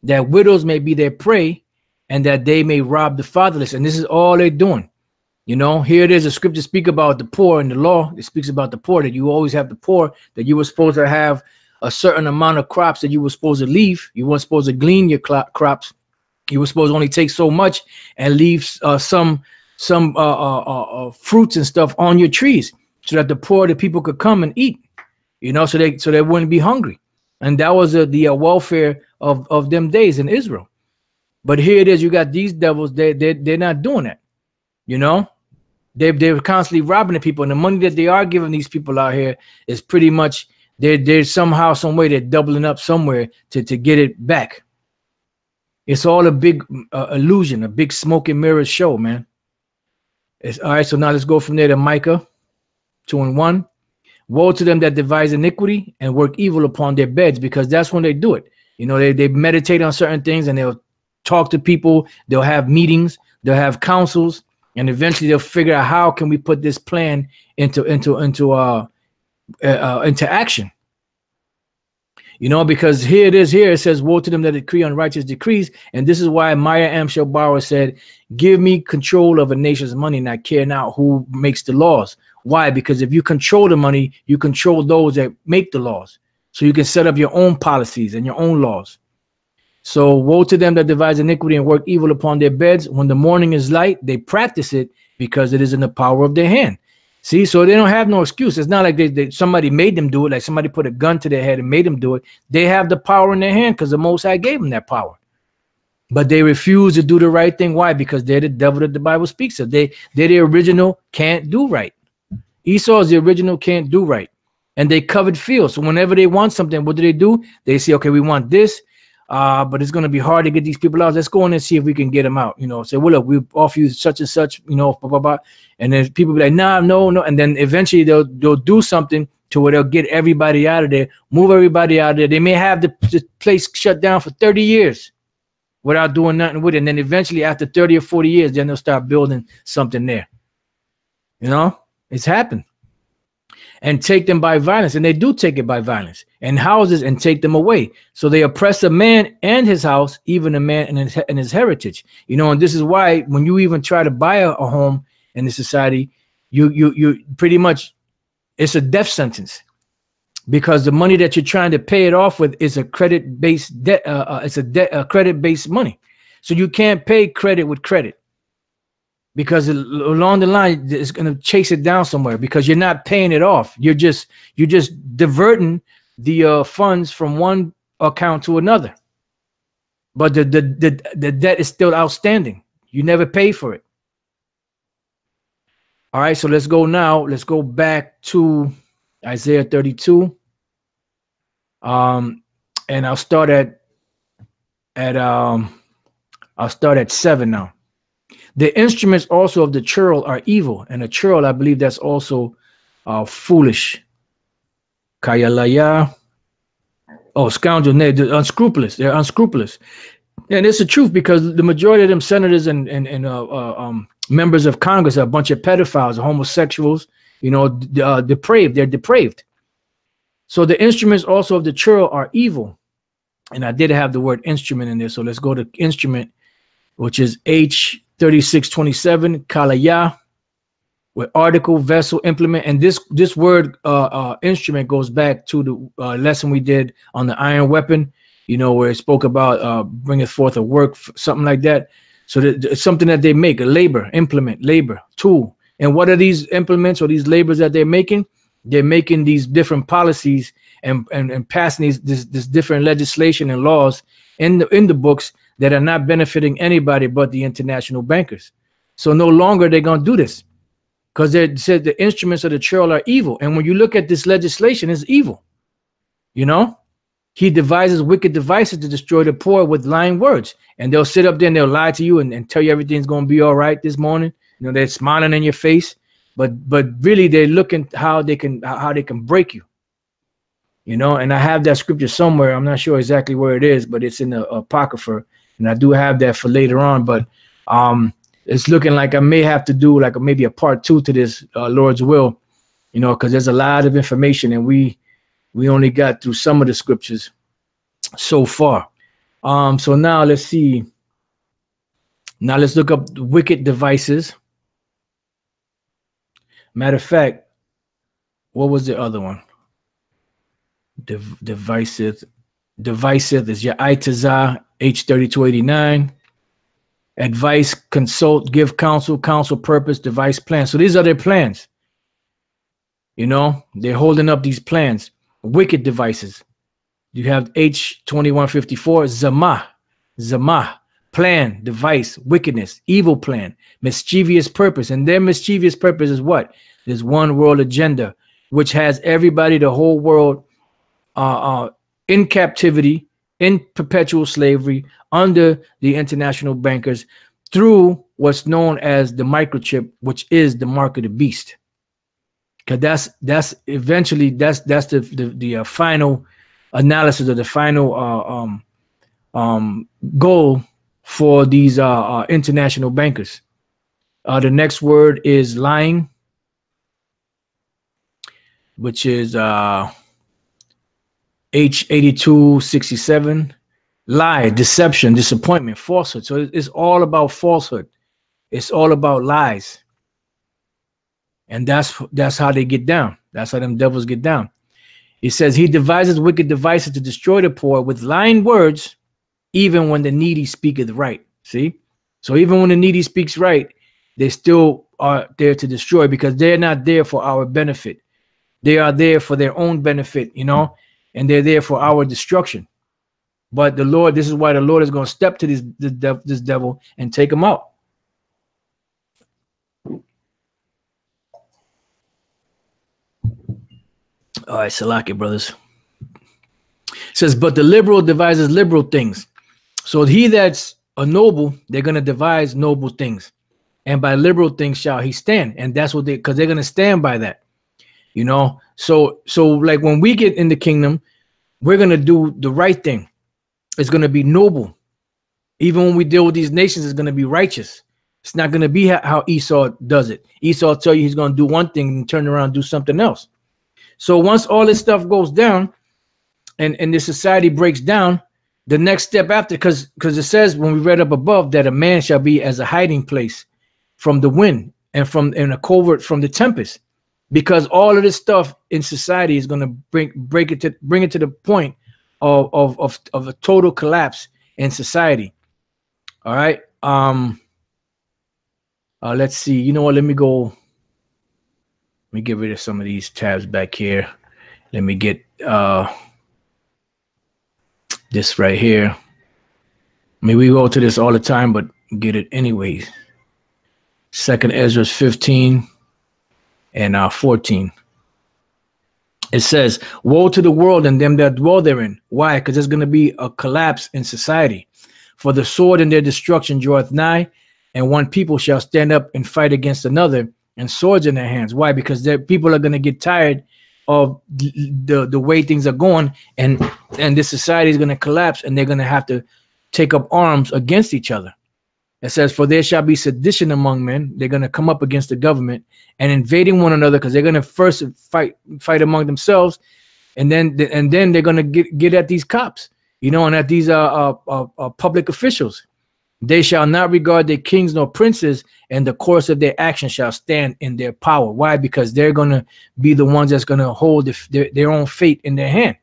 Speaker 1: that widows may be their prey, and that they may rob the fatherless. And this is all they're doing. You know, here it is, a scripture speak about the poor in the law. It speaks about the poor, that you always have the poor, that you were supposed to have a certain amount of crops that you were supposed to leave. You weren't supposed to glean your crops. You were supposed to only take so much and leave some fruits and stuff on your trees, so that the poor, the people could come and eat, you know, so they wouldn't be hungry. And that was the welfare of them days in Israel. But here it is, you got these devils, they're not doing that, you know. They're constantly robbing the people, and the money that they are giving these people out here is pretty much they're somehow, some way, they're doubling up somewhere to get it back. It's all a big illusion, a big smoke and mirrors show, man. It's all right. So now let's go from there to Micah 2:1. Woe to them that devise iniquity and work evil upon their beds, because that's when they do it. You know, they meditate on certain things, and they'll talk to people. They'll have meetings. They'll have councils, and eventually they'll figure out how can we put this plan into action. You know, because here it says, woe to them that decree unrighteous decrees. And this is why Maya Angelbauer said, give me control of a nation's money, and I care not who makes the laws. Why? Because if you control the money, you control those that make the laws. So you can set up your own policies and your own laws. So woe to them that devise iniquity and work evil upon their beds. When the morning is light, they practice it, because it is in the power of their hand. See, so they don't have no excuse. It's not like somebody made them do it, like somebody put a gun to their head and made them do it. They have the power in their hand because the Most High gave them that power. But they refuse to do the right thing. Why? Because they're the devil that the Bible speaks of. They're the original can't do right. Esau is the original can't do right. And they covered fields. So whenever they want something, what do? They say, okay, we want this, but it's going to be hard to get these people out. Let's go in and see if we can get them out. You know, say, well, look, we offer you such and such, you know, blah, blah, blah. And then people be like, nah, no. And then eventually they'll do something to where they'll get everybody out of there, move everybody out of there. They may have the place shut down for 30 years. without doing nothing with it. And then eventually after 30 or 40 years, then they'll start building something there. You know, it's happened. And take them by violence. And they do take it by violence, and houses, and take them away. So they oppress a man and his house, even a man and his heritage. You know, and this is why when you even try to buy a home in the society, you pretty much, it's a death sentence, because the money that you're trying to pay it off with is a credit-based debt. It's a credit-based money. So you can't pay credit with credit, because along the line it's going to chase it down somewhere, because you're not paying it off. You're just diverting the funds from one account to another, but the debt is still outstanding. You never pay for it. All right, so let's go now. Let's go back to Isaiah 32. And I'll start at 7 now. The instruments also of the churl are evil, and a churl, I believe that's also foolish. Kayalaya. Oh, scoundrel. They're unscrupulous. They're unscrupulous. And it's the truth, because the majority of them senators and members of Congress are a bunch of pedophiles, homosexuals, you know, depraved. They're depraved. So the instruments also of the churl are evil. And I did have the word instrument in there. So let's go to instrument, which is H3627, kalaya, with article, vessel, implement. And this word instrument goes back to the lesson we did on the iron weapon, you know, where it spoke about bringing forth a work, something like that. So it's something that they make, a labor, implement, labor, tool. And what are these implements or these labors that they're making? They're making these different policies and passing this different legislation and laws in the books that are not benefiting anybody but the international bankers. So no longer they're going to do this, because they said the instruments of the churl are evil. And when you look at this legislation, it's evil. You know, he devises wicked devices to destroy the poor with lying words. And they'll sit up there and they'll lie to you and tell you everything's going to be all right this morning. You know, they're smiling in your face, but really they're looking how they can break you. You know, and I have that scripture somewhere. I'm not sure exactly where it is, but it's in the Apocrypha, and I do have that for later on. But it's looking like I may have to do like maybe a part 2 to this, Lord's will, you know, because there's a lot of information, and we only got through some of the scriptures so far. So now let's see. Now let's look up the wicked devices. Matter of fact, what was the other one? Divisive is your Itazah, H3289. Advice, consult, give counsel, counsel, purpose, device, plan. So these are their plans. You know, they're holding up these plans. Wicked devices. You have H2154, Zamah, plan, device, wickedness, evil plan, mischievous purpose. And their mischievous purpose is what? This one world agenda, which has everybody, the whole world, in captivity, in perpetual slavery, under the international bankers, through what's known as the microchip, which is the mark of the beast. Because that's eventually the final analysis, or the final goal for these international bankers. The next word is lying, which is H8267. Lie, deception, disappointment, falsehood. So it's all about falsehood. It's all about lies. And that's how they get down. That's how them devils get down. It says he devises wicked devices to destroy the poor with lying words, even when the needy speaketh right. See? So even when the needy speaks right, they still are there to destroy, because they're not there for our benefit. They are there for their own benefit, you know, and they're there for our destruction. But the Lord, this is why the Lord is going to step to this devil and take him out. All right, Salaki, brothers. It says, but the liberal devises liberal things. So he that's a noble, they're going to devise noble things. And by liberal things shall he stand. And that's what because they're going to stand by that. You know, so like when we get in the kingdom, we're going to do the right thing. It's going to be noble. Even when we deal with these nations, it's going to be righteous. It's not going to be how Esau does it. Esau tell you he's going to do one thing and turn around and do something else. So once all this stuff goes down and the society breaks down, the next step after, because it says when we read up above that a man shall be as a hiding place from the wind and a covert from the tempest, because all of this stuff in society is going to bring it to the point of a total collapse in society. All right. Let's see. You know what? Let me get rid of some of these tabs back here. Let me get this right here. I mean, we go to this all the time, but get it anyways. 2nd Ezra 15 and 14. It says, woe to the world and them that dwell therein. Why? Because there's going to be a collapse in society. For the sword and their destruction draweth nigh, and one people shall stand up and fight against another, and swords in their hands. Why? Because people are going to get tired of the way things are going, and this society is going to collapse, and they're going to have to take up arms against each other. It says, for there shall be sedition among men. They're going to come up against the government and invading one another, because they're going to first fight among themselves, and then they're going to get at these cops, you know, and at these public officials. They shall not regard their kings nor princes, and the course of their action shall stand in their power. Why? Because they're going to be the ones that's going to hold their own fate in their hand.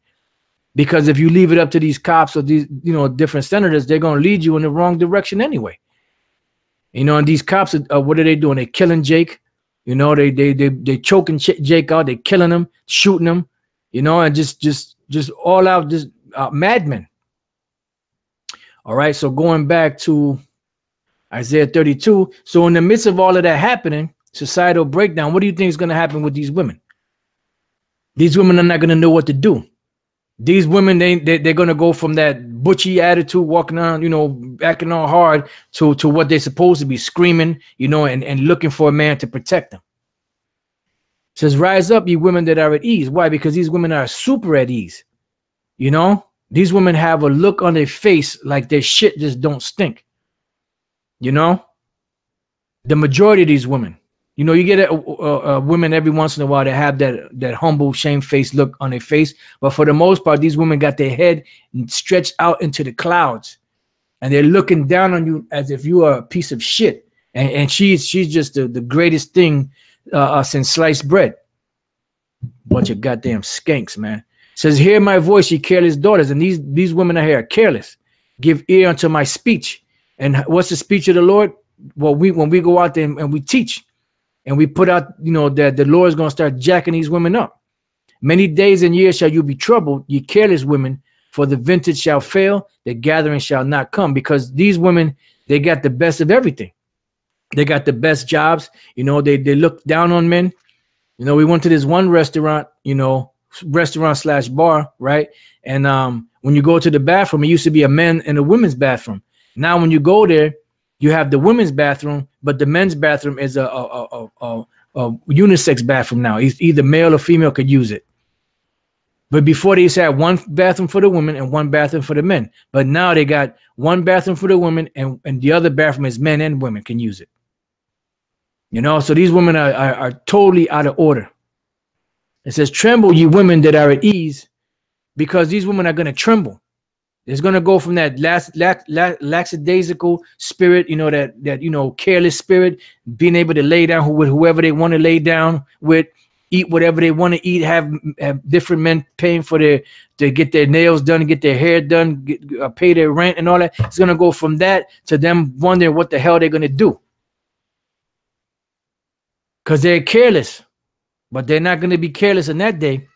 Speaker 1: Because if you leave it up to these cops or these, you know, different senators, they're going to lead you in the wrong direction anyway. You know, and these cops, what are they doing? They're killing Jake. You know, they choking Jake out. They're killing him, shooting him. You know, and just all out, just madmen. All right, so going back to Isaiah 32. So in the midst of all of that happening, societal breakdown, what do you think is going to happen with these women? These women are not going to know what to do. These women, they're going to go from that butchy attitude, walking around, you know, acting all hard, to what they're supposed to be, screaming, you know, and looking for a man to protect them. It says, rise up, ye women that are at ease. Why? Because these women are super at ease. You know, these women have a look on their face like their shit just don't stink. You know, the majority of these women, you know, you get women every once in a while that have that humble, shamefaced look on their face. But for the most part, these women got their head stretched out into the clouds, and they're looking down on you as if you are a piece of shit. And she's just the greatest thing since sliced bread. Bunch of goddamn skanks, man. It says, hear my voice, ye careless daughters. And these women out here are careless. Give ear unto my speech. And what's the speech of the Lord? Well, when we go out there and we teach, and we put out, you know, that the Lord is going to start jacking these women up. Many days and years shall you be troubled, ye careless women, for the vintage shall fail, the gathering shall not come. Because these women, they got the best of everything. They got the best jobs. You know, they look down on men. You know, we went to this one restaurant, you know, restaurant/bar, right? And when you go to the bathroom, it used to be a men and a women's bathroom. Now when you go there, you have the women's bathroom, but the men's bathroom is a unisex bathroom now. Either male or female could use it. But before, they used to have one bathroom for the women and one bathroom for the men. But now they got one bathroom for the women, and the other bathroom is men and women can use it. You know, so these women are totally out of order. It says, tremble, ye women that are at ease, because these women are going to tremble. It's going to go from that lackadaisical spirit, you know, that you know, careless spirit, being able to lay down with whoever they want to lay down with, eat whatever they want to eat, have different men paying for to get their nails done, get their hair done, pay their rent and all that. It's going to go from that to them wondering what the hell they're going to do. Because they're careless. But they're not going to be careless in that day.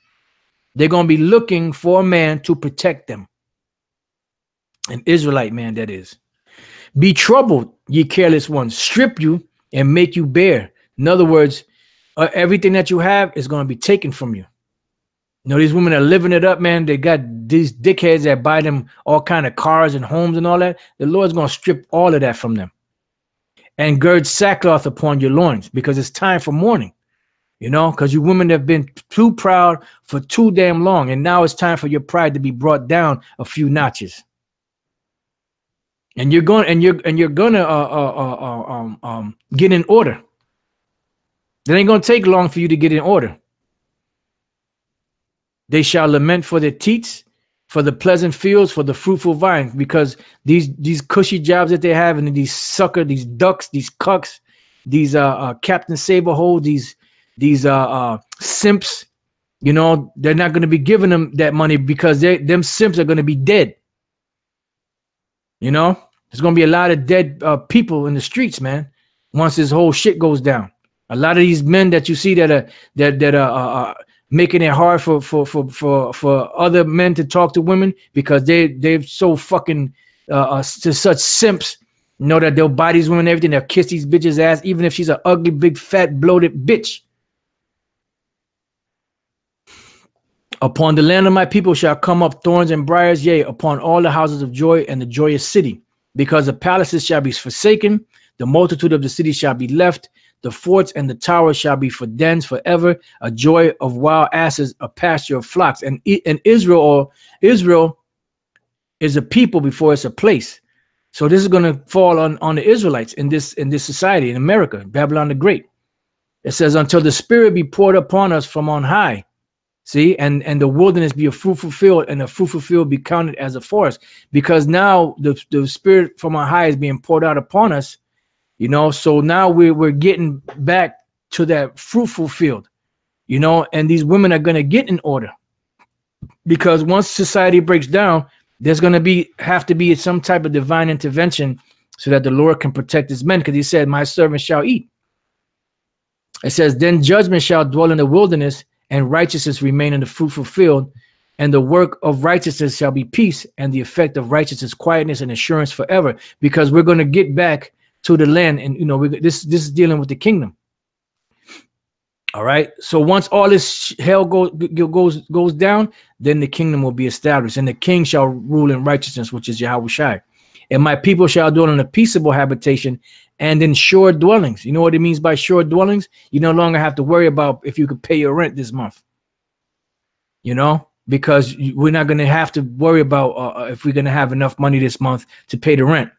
Speaker 1: They're going to be looking for a man to protect them. An Israelite man, that is. Be troubled, ye careless ones. Strip you and make you bare. In other words, everything that you have is going to be taken from you. You know, these women are living it up, man. They got these dickheads that buy them all kind of cars and homes and all that. The Lord's going to strip all of that from them. And gird sackcloth upon your loins, because it's time for mourning. You know, because you women have been too proud for too damn long. And now it's time for your pride to be brought down a few notches. and you're going gonna get in order. It ain't gonna take long for you to get in order. They shall lament for their teats, for the pleasant fields, for the fruitful vine, because these cushy jobs that they have, and these ducks, these cucks, these Captain Saberhold, these simps, you know, they're not going to be giving them that money because them simps are going to be dead. You know, there's going to be a lot of dead people in the streets, man. Once this whole shit goes down, a lot of these men that you see that are making it hard for other men to talk to women because they're so fucking to such simps, you know, that they'll buy these women and everything. They'll kiss these bitches' ass, even if she's an ugly, big, fat, bloated bitch. Upon the land of my people shall come up thorns and briars, yea, upon all the houses of joy and the joyous city, because the palaces shall be forsaken, the multitude of the cities shall be left, the forts and the towers shall be for dens forever, a joy of wild asses, a pasture of flocks. And Israel is a people before it's a place. So this is going to fall on the Israelites in this society in America, Babylon the Great. It says, until the Spirit be poured upon us from on high. See, and the wilderness be a fruitful field, and the fruitful field be counted as a forest, because now the Spirit from on high is being poured out upon us, you know. So now we're getting back to that fruitful field, you know, and these women are going to get in order, because once society breaks down, there's going to have to be some type of divine intervention so that the Lord can protect his men, because he said, my servants shall eat. It says, then judgment shall dwell in the wilderness, and righteousness remain in the fruitful field, and the work of righteousness shall be peace, and the effect of righteousness quietness and assurance forever, because we're going to get back to the land, and you know, this is dealing with the kingdom. All right, so once all this hell goes down, then the kingdom will be established, and the king shall rule in righteousness, which is Yahweh Shai. And my people shall dwell in a peaceable habitation and in sure dwellings. You know what it means by sure dwellings? You no longer have to worry about if you could pay your rent this month. You know, because we're not going to have to worry about if we're going to have enough money this month to pay the rent.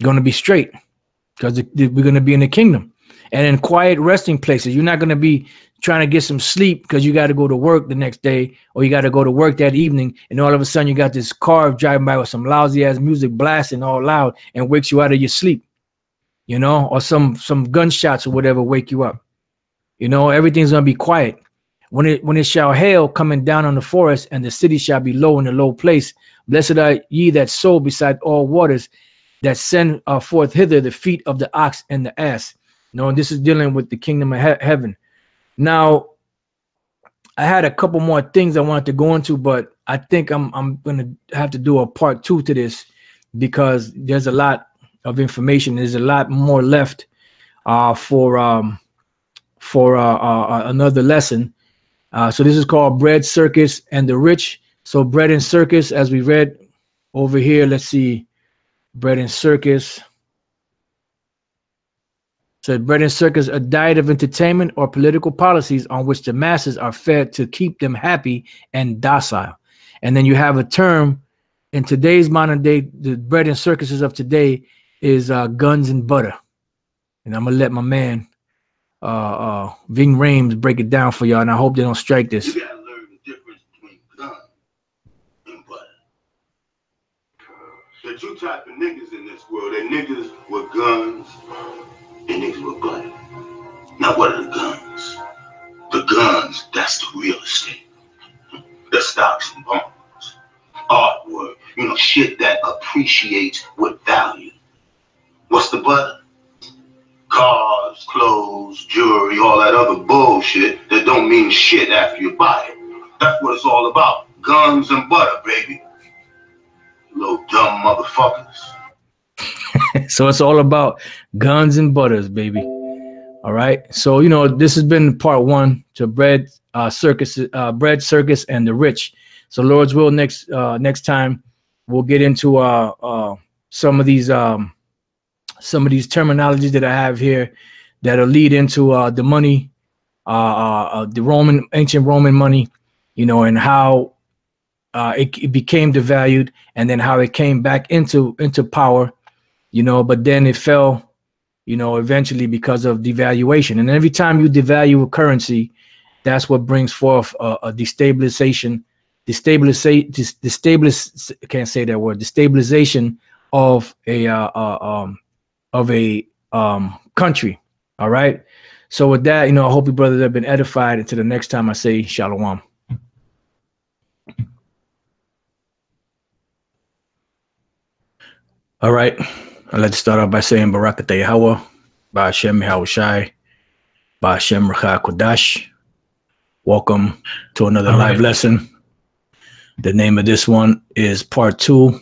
Speaker 1: Going to be straight, because we're going to be in the kingdom. And in quiet resting places, you're not going to be trying to get some sleep because you got to go to work the next day, or you got to go to work that evening, and all of a sudden you got this car driving by with some lousy ass music blasting all loud and wakes you out of your sleep, you know, or some gunshots or whatever wake you up. You know, everything's going to be quiet. When it shall hail coming down on the forest, and the city shall be low in the low place, blessed are ye that sow beside all waters, that send forth hither the feet of the ox and the ass. No, this is dealing with the kingdom of heaven. Now, I had a couple more things I wanted to go into, but I think I'm going to have to do a part 2 to this, because there's a lot of information. There's a lot more left for another lesson. So this is called Bread, Circus, and the Rich. So bread and circus, as we read over here, let's see, bread and circus. So bread and circus, a diet of entertainment or political policies on which the masses are fed to keep them happy and docile. And then you have a term in today's modern day, the bread and circuses of today is guns and butter. And I'm going to let my man Ving Rames break it down for y'all, and I hope they don't strike this.
Speaker 3: You got to learn the difference between gun and butter. There are two types of niggas in this world. There are niggas with guns and niggas with butter. Now, what are the guns? The guns, that's the real estate. The stocks and bonds. Artwork, you know, shit that appreciates with value. What's the butter? Cars, clothes, jewelry, all that other bullshit that don't mean shit after you buy it. That's what it's all about. Guns and butter, baby. You little dumb motherfuckers.
Speaker 1: So it's all about guns and butters, baby. All right. So, you know, this has been part 1 to bread, circus, and the rich. So Lord's will, next time we'll get into some of these terminologies that I have here that'll lead into the money, the ancient Roman money, you know, and how it became devalued, and then how it came back into power, but then it fell, eventually because of devaluation. And every time you devalue a currency, that's what brings forth a destabilization, can't say that word, destabilization of a country. All right. So with that, I hope you brothers have been edified. Until the next time I say shalom. All right. I'd like to start off by saying Barakatah Yahweh, Ba'ashem Yahushai, Ba'ashem Rachah Kodash. Welcome to another live lesson. The name of this one is part 2,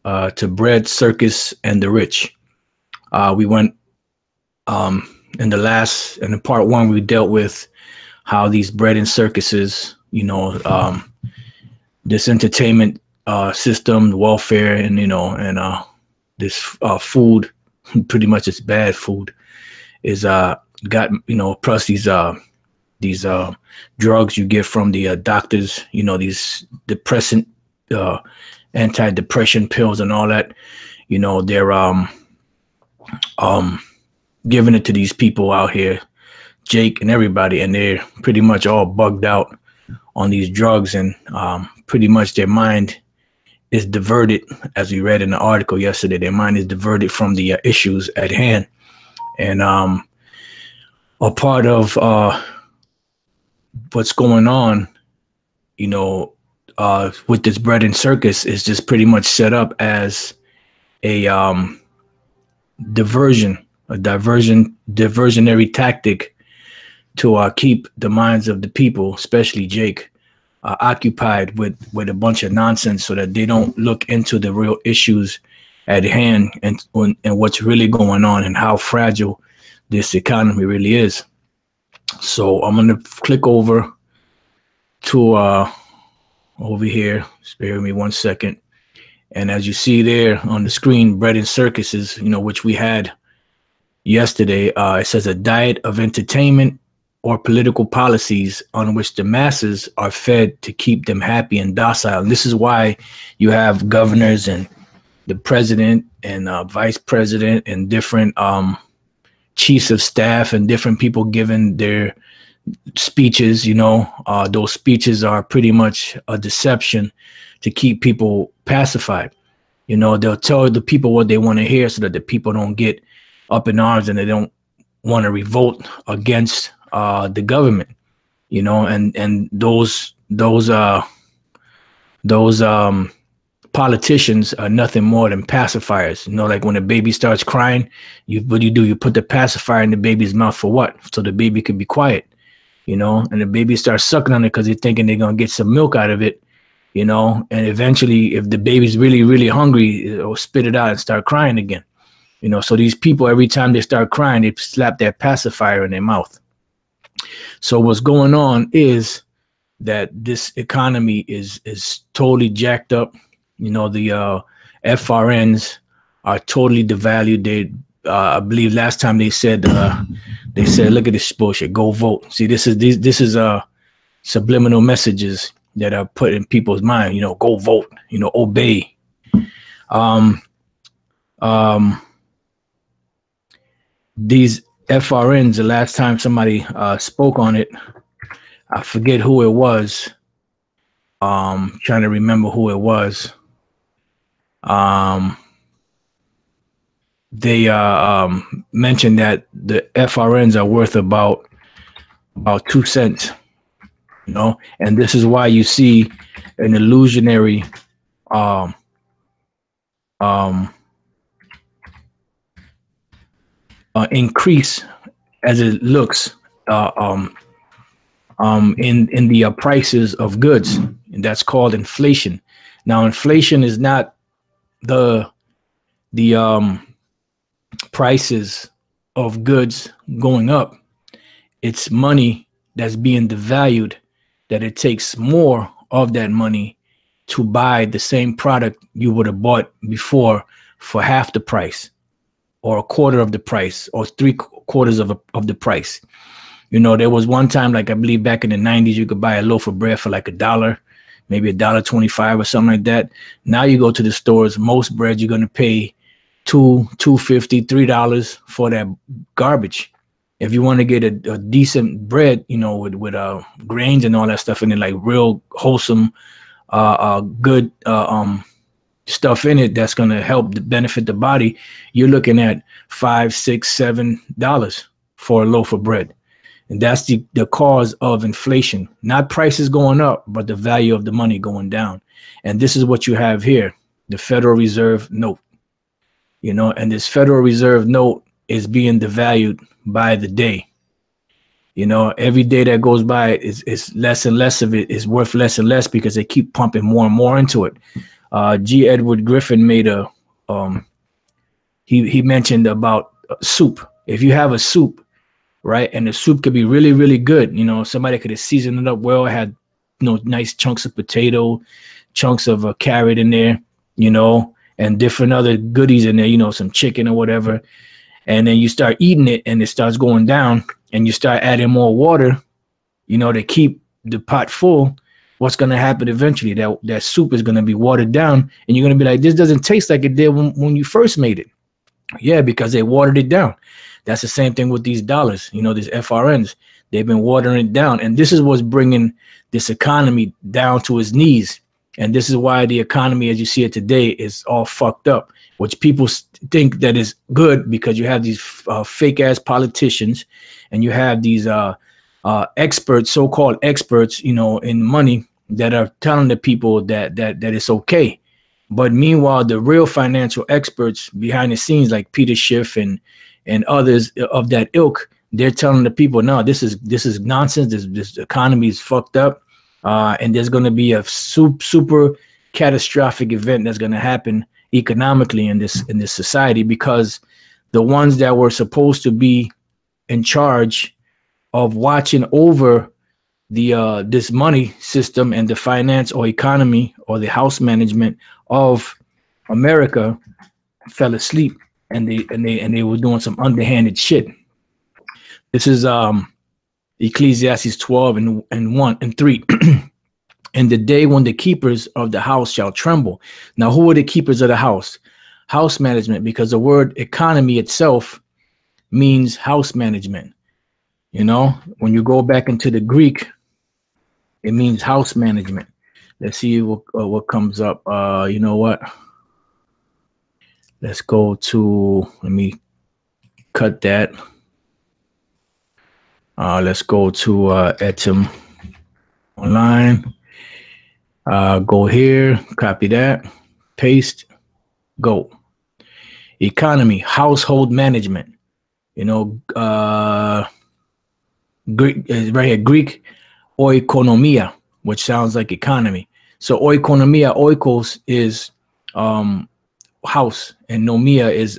Speaker 1: to bread, circus, and the rich. We went in part 1, we dealt with how these bread and circuses, this entertainment system, welfare, and this food, pretty much it's bad food, is got plus these drugs you get from the doctors, these depressant anti-depression pills and all that, they're giving it to these people out here, Jake and everybody, and they're pretty much all bugged out on these drugs, and pretty much their mind is diverted, as we read in the article yesterday. Their mind is diverted from the issues at hand, and a part of what's going on, with this bread and circus is just pretty much set up as a diversionary tactic to keep the minds of the people, especially Jake, occupied with a bunch of nonsense, so that they don't look into the real issues at hand and what's really going on and how fragile this economy really is. So I'm going to click over to over here. Spare me 1 second. And as you see there on the screen, bread and circuses, which we had yesterday, it says a diet of entertainment or political policies on which the masses are fed to keep them happy and docile. And this is why you have governors and the president and vice president and different chiefs of staff and different people giving their speeches. Those speeches are pretty much a deception to keep people pacified. They'll tell the people what they want to hear so that the people don't get up in arms and they don't want to revolt against the government, and those politicians are nothing more than pacifiers. Like when a baby starts crying, what do? You put the pacifier in the baby's mouth for what? So the baby could be quiet, and the baby starts sucking on it because they're thinking they're going to get some milk out of it, and eventually if the baby's really, really hungry, it'll spit it out and start crying again. So these people, every time they start crying, they slap that pacifier in their mouth. So what's going on is that this economy is totally jacked up. The FRNs are totally devalued. They, I believe last time they said, look at this bullshit, go vote. See, this is subliminal messages that are put in people's mind. Go vote. Obey. These FRNs, the last time somebody spoke on it, I forget who it was. Trying to remember who it was. They mentioned that the FRNs are worth about 2 cents, and this is why you see an illusionary increase as it looks in the prices of goods, and that's called inflation. Now, inflation is not the prices of goods going up. It's money that's being devalued, that it takes more of that money to buy the same product you would have bought before for half the price, or a quarter of the price, or 3/4 of the price. There was one time, like I believe back in the 90s, you could buy a loaf of bread for like $1. maybe $1.25 or something like that. Now you go to the stores, most bread you're gonna pay $2.50, $3 for that garbage. If you want to get a decent bread, you know, with grains and all that stuff in it, like real wholesome, good stuff in it that's gonna help benefit the body, you're looking at $5, $6, $7 for a loaf of bread. And that's the cause of inflation, not prices going up, but the value of the money going down. And this is what you have here, the Federal Reserve note, you know, and this Federal Reserve note is being devalued by the day. You know, every day that goes by is less and less of it is worth less and less because they keep pumping more and more into it. G. Edward Griffin made a, he mentioned about soup. If you have a soup, right, and the soup could be really, really good, you know, somebody could have seasoned it up well, had, you know, nice chunks of potato, chunks of a carrot in there, you know, and different other goodies in there, you know, some chicken or whatever. And then you start eating it and it starts going down and you start adding more water, you know, to keep the pot full. What's going to happen eventually? That soup is going to be watered down and you're going to be like, this doesn't taste like it did when you first made it. Yeah, because they watered it down. That's the same thing with these dollars, you know, these FRNs. They've been watering it down. And this is what's bringing this economy down to its knees. And this is why the economy, as you see it today, is all fucked up, which people think that is good because you have these fake ass politicians and you have these experts, so-called experts, you know, in money that are telling the people that it's okay. But meanwhile, the real financial experts behind the scenes, like Peter Schiff and others of that ilk, they're telling the people, no, this is nonsense. This economy is fucked up, and there's going to be a super catastrophic event that's going to happen economically in this society because the ones that were supposed to be in charge of watching over the this money system and the finance or economy or the house management of America fell asleep. And they were doing some underhanded shit. This is Ecclesiastes 12 and 1 and 3. And the day when the keepers of the house shall tremble. Now, who are the keepers of the house? House management, because the word economy itself means house management. You know, when you go back into the Greek, it means house management. Let's see what comes up. You know what? Let's go to, let me cut that. Let's go to Etim online. Go here, copy that, paste, go. Economy, household management. You know, Greek, right here, Greek oikonomia, which sounds like economy. So oikonomia, oikos is house and nomia is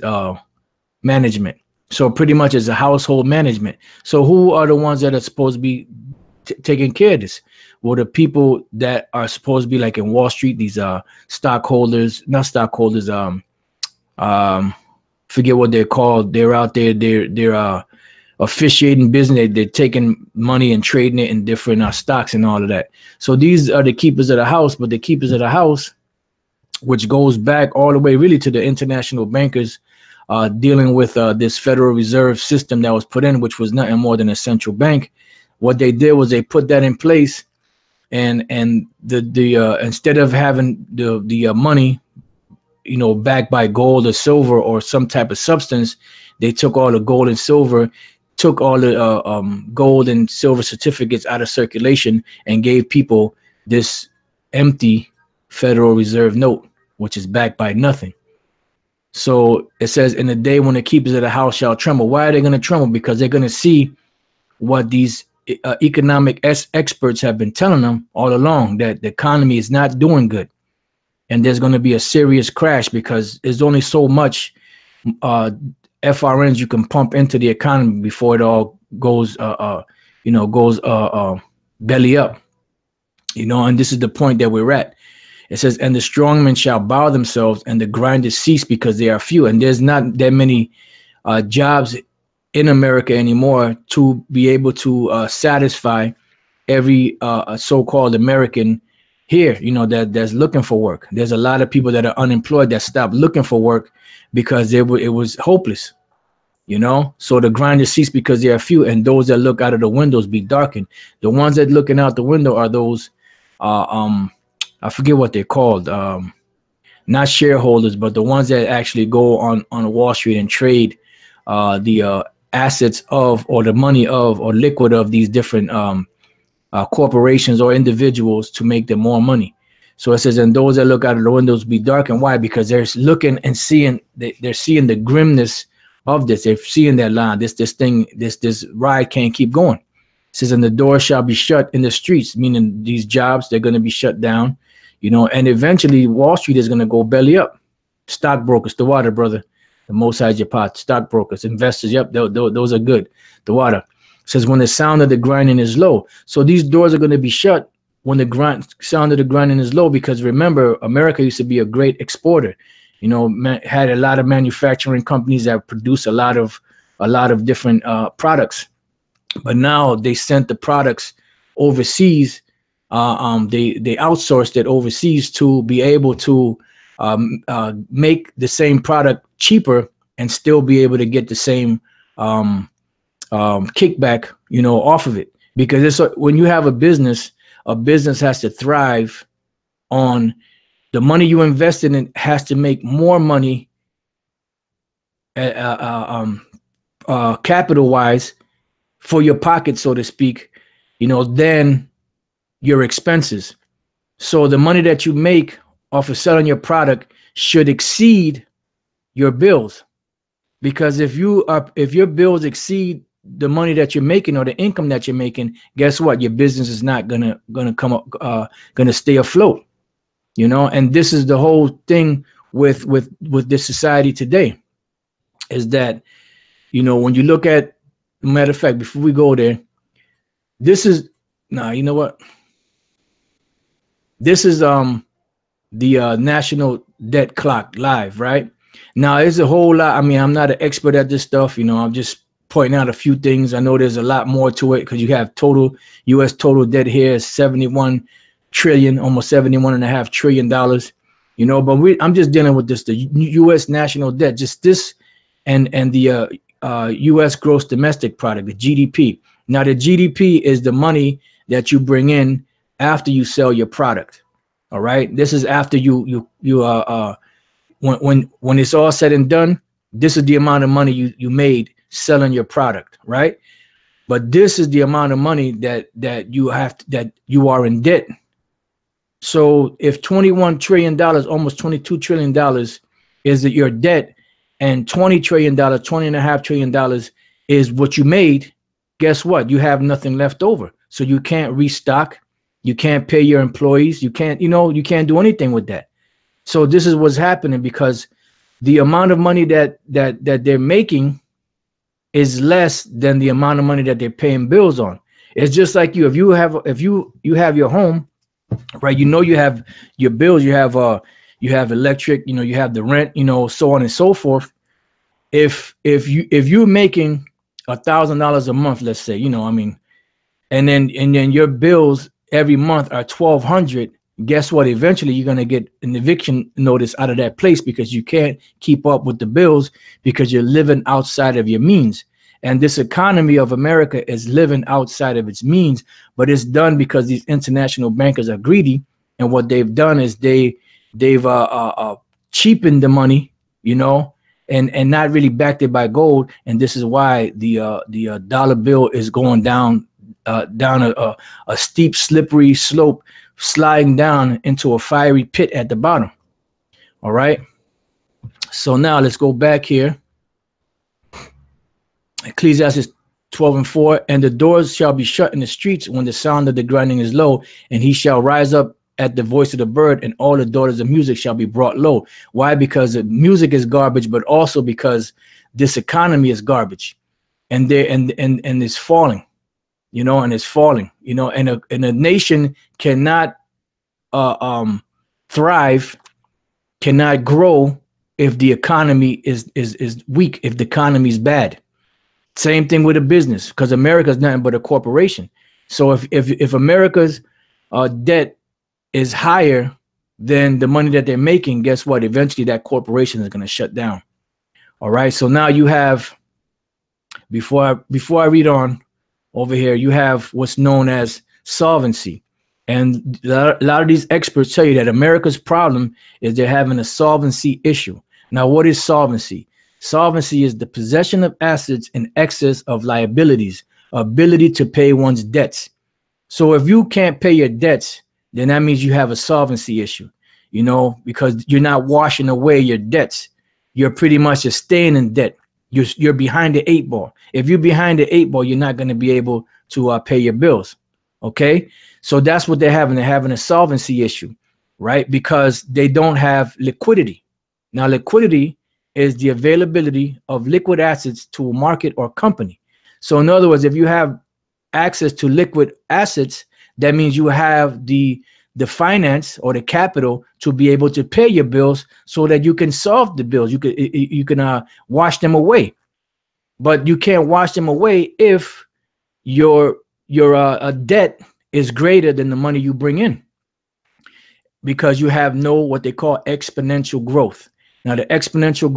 Speaker 1: management. So pretty much it's a household management. So who are the ones that are supposed to be taking care of this? Well, the people that are supposed to be like in Wall Street, these stockholders, not stockholders, forget what they're called. They're out there, they're officiating business. They're taking money and trading it in different stocks and all of that. So these are the keepers of the house, but the keepers of the house, which goes back all the way really to the international bankers dealing with this Federal Reserve system that was put in, which was nothing more than a central bank. What they did was they put that in place, and the instead of having the money, you know, backed by gold or silver or some type of substance, they took all the gold and silver, took all the gold and silver certificates out of circulation and gave people this empty Federal Reserve note, which is backed by nothing. So it says, in the day when the keepers of the house shall tremble. Why are they going to tremble? Because they're going to see what these economic experts have been telling them all along, that the economy is not doing good. And there's going to be a serious crash because there's only so much FRNs you can pump into the economy before it all goes, belly up. You know, and this is the point that we're at. It says, and the strong men shall bow themselves and the grinders cease because they are few. And there's not that many jobs in America anymore to be able to satisfy every so-called American here, you know, that's looking for work. There's a lot of people that are unemployed that stopped looking for work because it was hopeless, you know. So the grinders cease because there are few, and those that look out of the windows be darkened. The ones that looking out the window are those, I forget what they're called, not shareholders, but the ones that actually go on Wall Street and trade the assets of, or the money of, or liquid of these different corporations or individuals to make them more money. So it says, and those that look out of the windows be darkened. Why? Because they're looking and seeing, they're seeing the grimness of this. They're seeing that line, this ride can't keep going. It says, and the door shall be shut in the streets, meaning these jobs, they're going to be shut down, you know, and eventually Wall Street is going to go belly up. Stockbrokers, the water, brother, the most high your pot, stockbrokers, investors, yep, those are good. The water. It says, when the sound of the grinding is low. So these doors are going to be shut when the sound of the grinding is low, because remember, America used to be a great exporter. You know, had a lot of manufacturing companies that produce a lot of different products. But now they sent the products overseas. They outsourced it overseas to be able to make the same product cheaper and still be able to get the same kickback, you know, off of it. Because it's when you have a business has to thrive on the money you invest in. It has to make more money capital wise for your pocket, so to speak, you know, than your expenses. So the money that you make off of selling your product should exceed your bills, because if your bills exceed the money that you're making or the income that you're making, guess what? Your business is not gonna come up, gonna stay afloat, you know. And this is the whole thing with this society today, is that, you know, when you look at, matter of fact, before we go there, this is, you know what? This is the national debt clock live, right? Now, there's a whole lot. I mean, I'm not an expert at this stuff, you know. I'm just pointing out a few things. I know there's a lot more to it, because you have U.S. total debt here is 71 trillion, almost 71.5 trillion dollars, you know. But I'm just dealing with this, the U.S. national debt, just this, and the U.S. gross domestic product, the GDP. Now, the GDP is the money that you bring in after you sell your product. All right, this is after when it's all said and done. This is the amount of money you made selling your product, right? But this is the amount of money that you are in debt. So if $21 trillion, almost $22 trillion is your debt, and $20 trillion, $20.5 trillion is what you made, guess what? You have nothing left over. So you can't restock, you can't pay your employees, you can't do anything with that. So this is what's happening, because the amount of money that they're making is less than the amount of money that they're paying bills on. It's just like you, if you have your home, right? You know, you have your bills, you have electric, you know, you have the rent, you know, so on and so forth. If you're making $1,000 a month, let's say, you know, I mean, and then your bills every month are $1,200, guess what? Eventually you're going to get an eviction notice out of that place, because you can't keep up with the bills, because you're living outside of your means. And this economy of America is living outside of its means, but it's done because these international bankers are greedy. And what they've done is they've cheapened the money, you know, and not really backed it by gold. And this is why the dollar bill is going down a steep, slippery slope, sliding down into a fiery pit at the bottom. All right. So now let's go back here. Ecclesiastes 12:4, and the doors shall be shut in the streets when the sound of the grinding is low, and he shall rise up at the voice of the bird, and all the daughters of music shall be brought low. Why? Because the music is garbage, but also because this economy is garbage, and it's falling, you know, and it's falling, you know, and a nation cannot thrive, cannot grow if the economy is weak, if the economy is bad. Same thing with a business, because America is nothing but a corporation. So if America's debt is higher than the money that they're making, guess what? Eventually that corporation is going to shut down. All right. So now you have, before I read on over here, you have what's known as solvency. And a lot of these experts tell you that America's problem is they're having a solvency issue. Now, what is solvency? Solvency is the possession of assets in excess of liabilities, ability to pay one's debts. So if you can't pay your debts, then that means you have a solvency issue, you know, because you're not washing away your debts. You're pretty much just staying in debt. You're behind the 8 ball. If you're behind the 8 ball, you're not going to be able to pay your bills. Okay, so that's what they're having. They're having a solvency issue, right? Because they don't have liquidity. Now, liquidity is the availability of liquid assets to a market or company. So in other words, if you have access to liquid assets, that means you have the finance or the capital to be able to pay your bills so that you can solve the bills. You can wash them away, but you can't wash them away if your debt is greater than the money you bring in, because you have no what they call exponential growth. Now, the exponential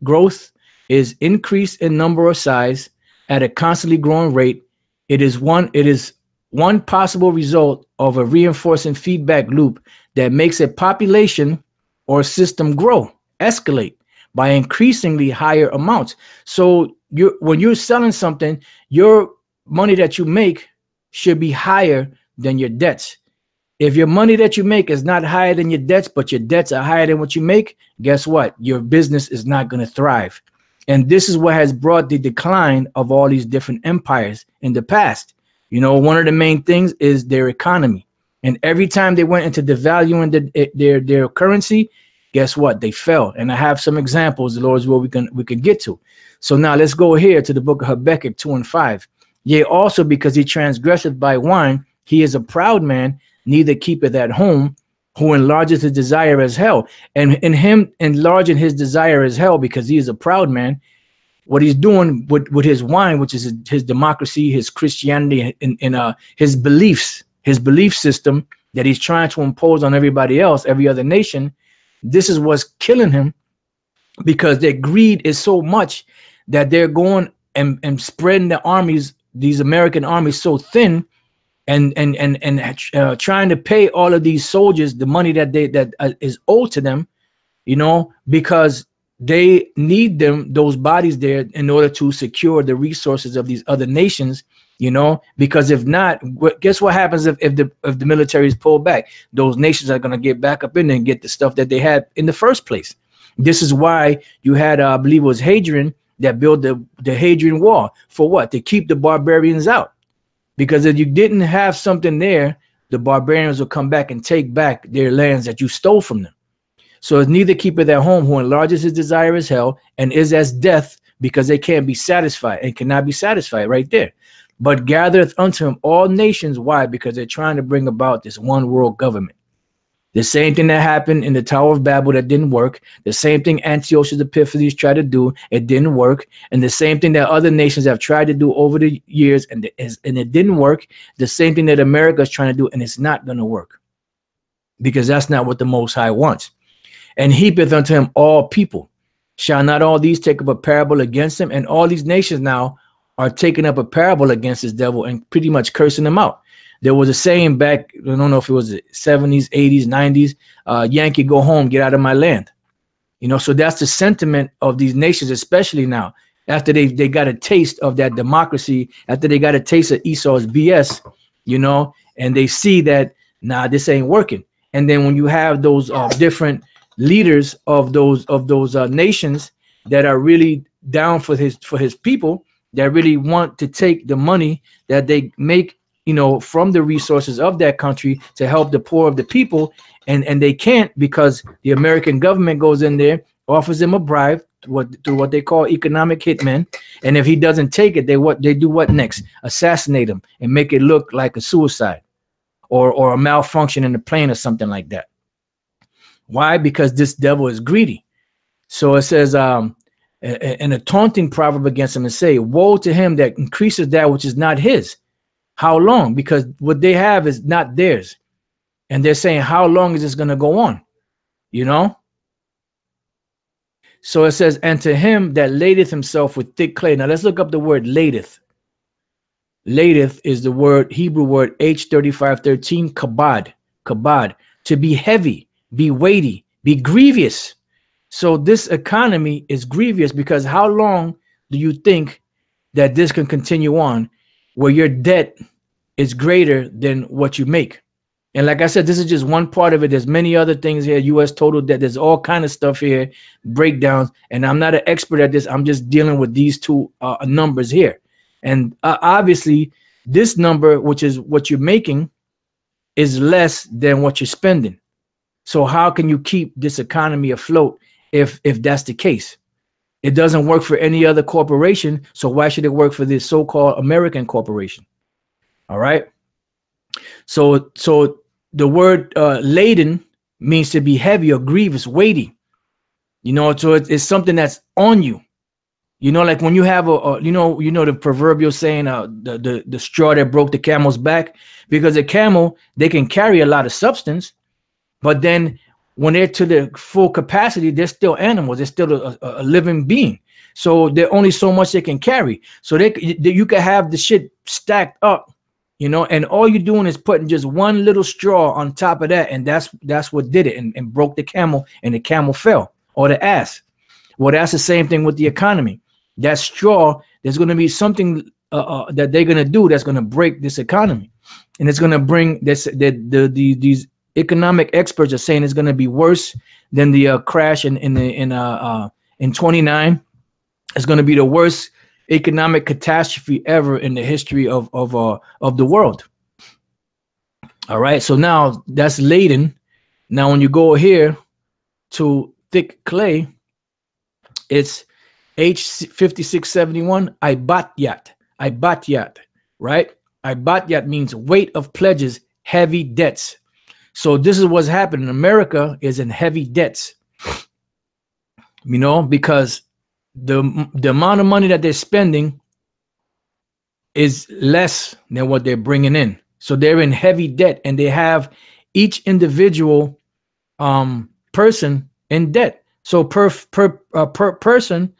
Speaker 1: growth is increase in number or size at a constantly growing rate. It is one possible result of a reinforcing feedback loop that makes a population or system grow, escalate by increasingly higher amounts. So when you're selling something, your money that you make should be higher than your debts. If your money that you make is not higher than your debts, but your debts are higher than what you make, guess what? Your business is not going to thrive. And this is what has brought the decline of all these different empires in the past. You know, one of the main things is their economy. And every time they went into devaluing their currency, guess what? They fell. And I have some examples, the Lord's will, we can get to. So now let's go here to the book of Habakkuk 2:5. Yea, also because he transgresseth by wine, he is a proud man, neither keepeth at home, who enlarges his desire as hell. And in him enlarging his desire as hell, because he is a proud man, what he's doing with his wine, which is his democracy, his Christianity, and his beliefs, his belief system that he's trying to impose on everybody else, every other nation, this is what's killing him, because their greed is so much that they're going and spreading the armies, these American armies, so thin, and trying to pay all of these soldiers the money that is owed to them, you know, because they need those bodies there in order to secure the resources of these other nations, you know, because if not, guess what happens if the military is pulled back? Those nations are going to get back up in there and get the stuff that they had in the first place. This is why you had, I believe it was Hadrian that built the Hadrian Wall. For what? To keep the barbarians out. Because if you didn't have something there, the barbarians will come back and take back their lands that you stole from them. So it's neither keepeth at home, who enlarges his desire as hell, and is as death, because they can't be satisfied and cannot be satisfied right there. But gathereth unto him all nations. Why? Because they're trying to bring about this one world government. The same thing that happened in the Tower of Babel that didn't work. The same thing Antiochus Epiphanes tried to do. It didn't work. And the same thing that other nations have tried to do over the years, and it didn't work. The same thing that America is trying to do, and it's not going to work. Because that's not what the Most High wants. And heapeth unto him all people. Shall not all these take up a parable against him? And all these nations now are taking up a parable against this devil and pretty much cursing him out. There was a saying back, I don't know if it was the 70s, 80s, 90s, Yankee, go home, get out of my land. You know, so that's the sentiment of these nations, especially now, after they got a taste of that democracy, after they got a taste of Esau's BS, you know, and they see that, nah, this ain't working. And then when you have those different leaders of those nations that are really down for his people, that really want to take the money that they make, you know, from the resources of that country to help the poor of the people, and they can't, because the American government goes in there, offers them a bribe through what they call economic hitmen, and if he doesn't take it, they do what next? Assassinate him and make it look like a suicide or a malfunction in the plane or something like that. Why? Because this devil is greedy. So it says, and a taunting proverb against him, and say, woe to him that increases that which is not his. How long? Because what they have is not theirs. And they're saying, how long is this going to go on? You know? So it says, and to him that ladeth himself with thick clay. Now let's look up the word ladeth. Ladeth is the word, Hebrew word H3513, kabad. Kabad. To be heavy, be weighty, be grievous. So this economy is grievous because how long do you think that this can continue on where your debt is greater than what you make? And like I said, this is just one part of it. There's many other things here. U.S. total debt. There's all kind of stuff here, breakdowns. And I'm not an expert at this. I'm just dealing with these two numbers here. And obviously, this number, which is what you're making, is less than what you're spending. So how can you keep this economy afloat if that's the case? It doesn't work for any other corporation. So why should it work for this so-called American corporation? All right. So the word laden means to be heavy or grievous, weighty. You know, so it's something that's on you. You know, like when you have you know the proverbial saying, the straw that broke the camel's back, because a camel, they can carry a lot of substance, but then when they're to the full capacity, they're still animals. They're still a living being. So they're only so much they can carry. So you can have the shit stacked up, you know, and all you're doing is putting just one little straw on top of that, and that's what did it and broke the camel, and the camel fell, or the ass. Well, that's the same thing with the economy. That straw, there's going to be something that they're going to do that's going to break this economy, and it's going to bring this. These economic experts are saying it's going to be worse than the crash in 29. It's going to be the worst economic catastrophe ever in the history of the world. All right, so now that's laden. Now, when you go here to thick clay, it's H5671 Ibatyat, right? Ibatyat means weight of pledges, heavy debts. So this is what's happening. America is in heavy debts, you know, because the amount of money that they're spending is less than what they're bringing in. So they're in heavy debt, and they have each individual person in debt. So per person,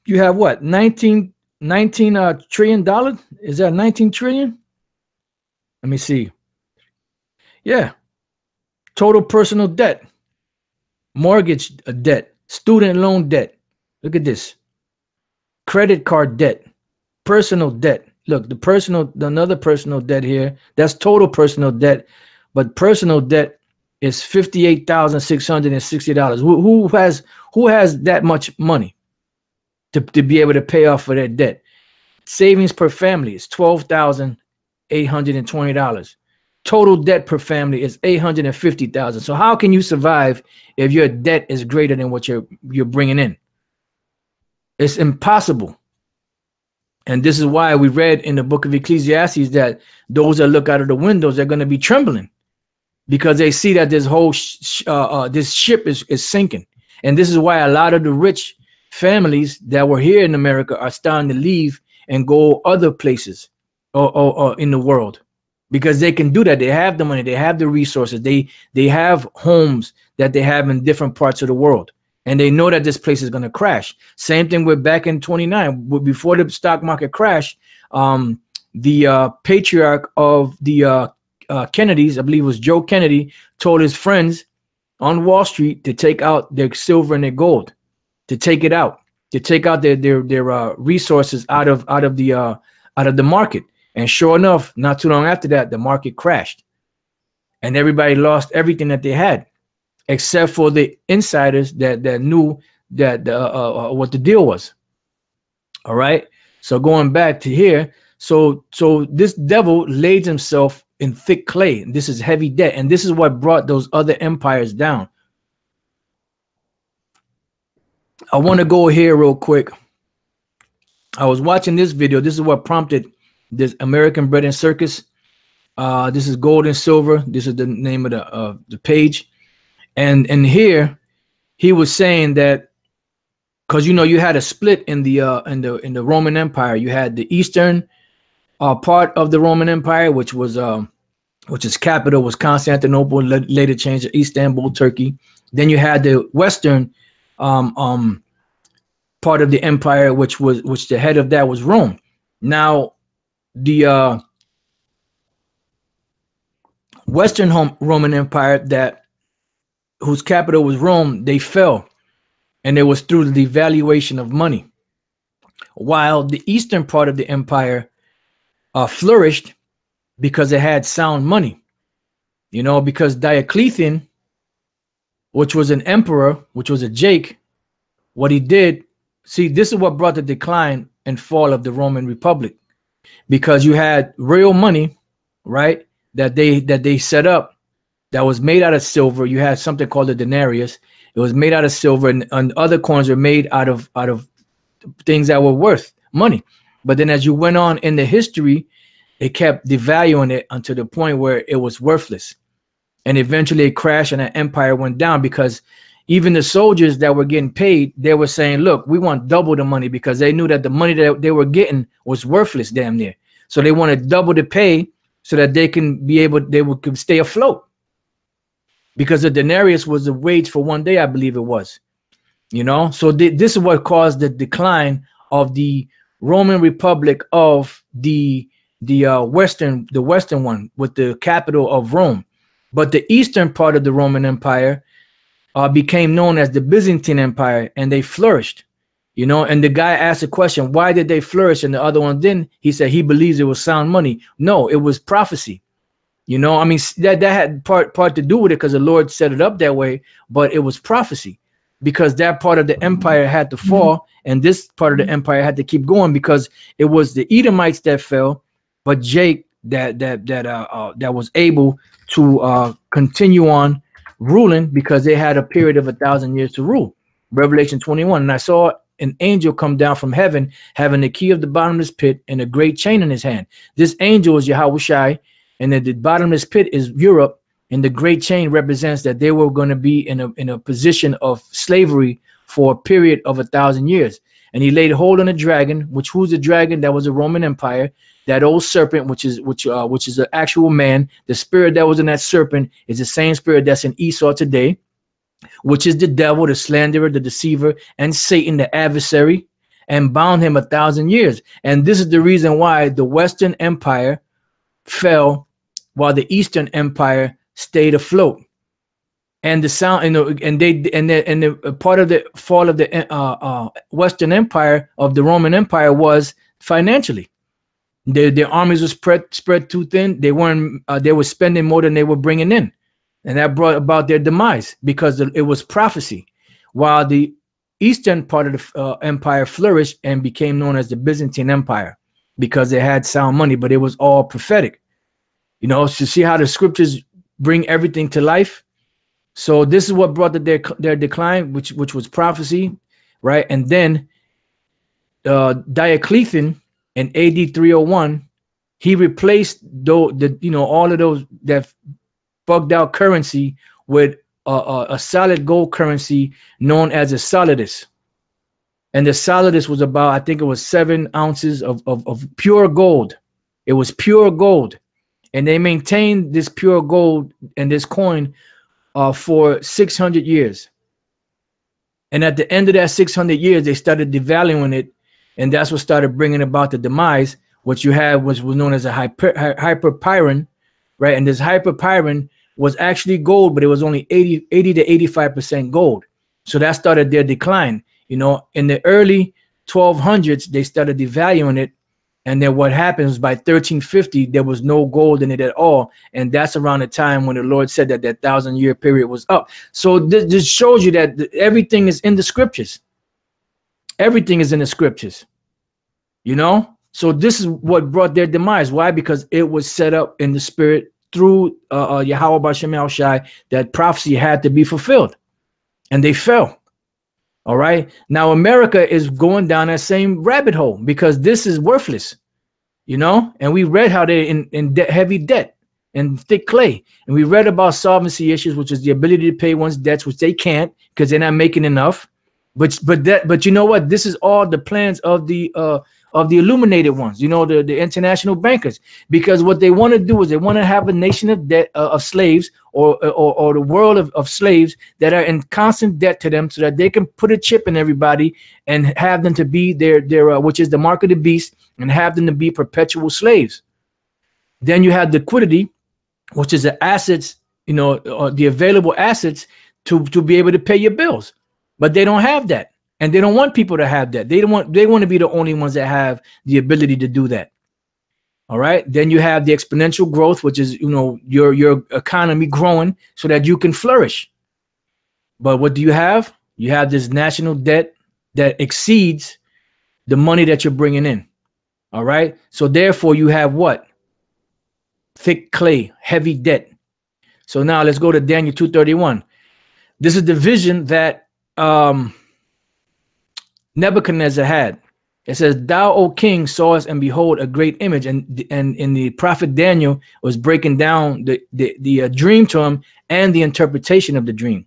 Speaker 1: you have what, 19 trillion dollars? Is that 19 trillion? Let me see. Yeah. Total personal debt, mortgage debt, student loan debt. Look at this. Credit card debt, personal debt. Look, another personal debt here. That's total personal debt, but personal debt is $58,660. Who has that much money to be able to pay off for that debt? Savings per family is $12,820. Total debt per family is $850,000. So how can you survive if your debt is greater than what you're bringing in? It's impossible. And this is why we read in the book of Ecclesiastes that those that look out of the windows are going to be trembling, because they see that this whole this ship is sinking. And this is why a lot of the rich families that were here in America are starting to leave and go other places or in the world, because they can do that. They have the money, they have the resources, they have homes that they have in different parts of the world, and they know that this place is going to crash. Same thing with back in 29, before the stock market crashed. The patriarch of the Kennedys, I believe it was Joe Kennedy, told his friends on Wall Street to take out their silver and their gold, to take it out, to take out their resources out of the market. And sure enough, not too long after that, the market crashed, and everybody lost everything that they had, except for the insiders that knew that what the deal was. All right. So going back to here, so this devil laid himself in thick clay. This is heavy debt, and this is what brought those other empires down. I want to go here real quick. I was watching this video. This is what prompted this American Bread and Circus. This is gold and silver. This is the name of the page. And here he was saying that, because you had a split in the Roman Empire. You had the eastern part of the Roman Empire, which was which is capital was Constantinople, later changed to Istanbul, Turkey. Then you had the western part of the empire, which the head of that was Rome. Now the Western Roman Empire, whose capital was Rome, they fell, and it was through the devaluation of money. While the eastern part of the empire flourished because it had sound money, because Diocletian, which was an emperor, which was a Jake, what he did, see, this is what brought the decline and fall of the Roman Republic, because you had real money, right, that they set up, that was made out of silver. You had something called the denarius. It was made out of silver, and other coins were made out of things that were worth money. But then as you went on in the history, it kept devaluing it until the point where it was worthless. And eventually it crashed and that empire went down, because even the soldiers that were getting paid, they were saying, look, we want double the money, because they knew that the money that they were getting was worthless damn near. So they wanted double the pay so that they could stay afloat. Because the denarius was the wage for one day, I believe it was. So this is what caused the decline of the Roman Republic of the western one, with the capital of Rome. But the eastern part of the Roman Empire became known as the Byzantine Empire, and they flourished. And the guy asked a question, why did they flourish and the other one didn't? He said he believes it was sound money. No, it was prophecy. I mean, that had part to do with it, because the Lord set it up that way, but it was prophecy, because that part of the empire had to fall, and this part of the empire had to keep going, because it was the Edomites that fell, but Jake that was able to continue on ruling, because they had a period of 1,000 years to rule. Revelation 21. And I saw an angel come down from heaven, having the key of the bottomless pit and a great chain in his hand. This angel is Yahushai, and the bottomless pit is Europe, and the great chain represents that they were going to be in a position of slavery for a period of 1,000 years. And he laid hold on a dragon, who's the dragon? That was the Roman Empire. That old serpent, which is the actual man. The spirit that was in that serpent is the same spirit that's in Esau today, which is the devil, the slanderer, the deceiver, and Satan, the adversary, and bound him 1,000 years. And this is the reason why the Western Empire fell, while the Eastern Empire stayed afloat. And the part of the fall of the Western Empire, of the Roman Empire, was financially. Their armies were spread too thin. They were spending more than they were bringing in, and that brought about their demise, because it was prophecy. While the eastern part of the empire flourished and became known as the Byzantine Empire, because they had sound money, but it was all prophetic. To see how the scriptures bring everything to life. So this is what brought their decline, which was prophecy, right? And then Diocletian, in AD 301, he replaced all of those that bugged out currency with a solid gold currency known as a solidus. And the solidus was about, I think it was 7 ounces of pure gold. It was pure gold. And they maintained this pure gold and this coin for 600 years. And at the end of that 600 years, they started devaluing it. And that's what started bringing about the demise. What you had was known as a hyperpyron, right? And this hyperpyron was actually gold, but it was only 80 to 85% gold. So that started their decline. In the early 1200s, they started devaluing it. And then what happens, by 1350, there was no gold in it at all. And that's around the time when the Lord said that 1,000-year period was up. So this shows you that everything is in the scriptures. Everything is in the scriptures, So this is what brought their demise. Why? Because it was set up in the spirit through Yahweh Bashem Yahushai, that prophecy had to be fulfilled, and they fell. All right. Now America is going down that same rabbit hole, because this is worthless, And we read how they're in heavy debt and thick clay, and we read about solvency issues, which is the ability to pay one's debts, which they can't because they're not making enough. But you know what? This is all the plans of the of the illuminated ones, you know, the international bankers, because what they want to do is they want to have a nation of debt of slaves, or the world of slaves that are in constant debt to them, so that they can put a chip in everybody and have them to be their which is the mark of the beast, and have them to be perpetual slaves. Then you have liquidity, which is the assets, you know, the available assets to be able to pay your bills. But they don't have that, and they don't want people to have that. They want to be the only ones that have the ability to do that. All right. Then you have the exponential growth, which is, you know, your economy growing so that you can flourish. But what do you have? You have this national debt that exceeds the money that you're bringing in. All right. So therefore, you have what? Thick clay, heavy debt. So now let's go to Daniel 2:31. This is the vision that Nebuchadnezzar had. It says, "Thou, O king, sawest, and behold, a great image." And the prophet Daniel was breaking down the dream to him and the interpretation of the dream.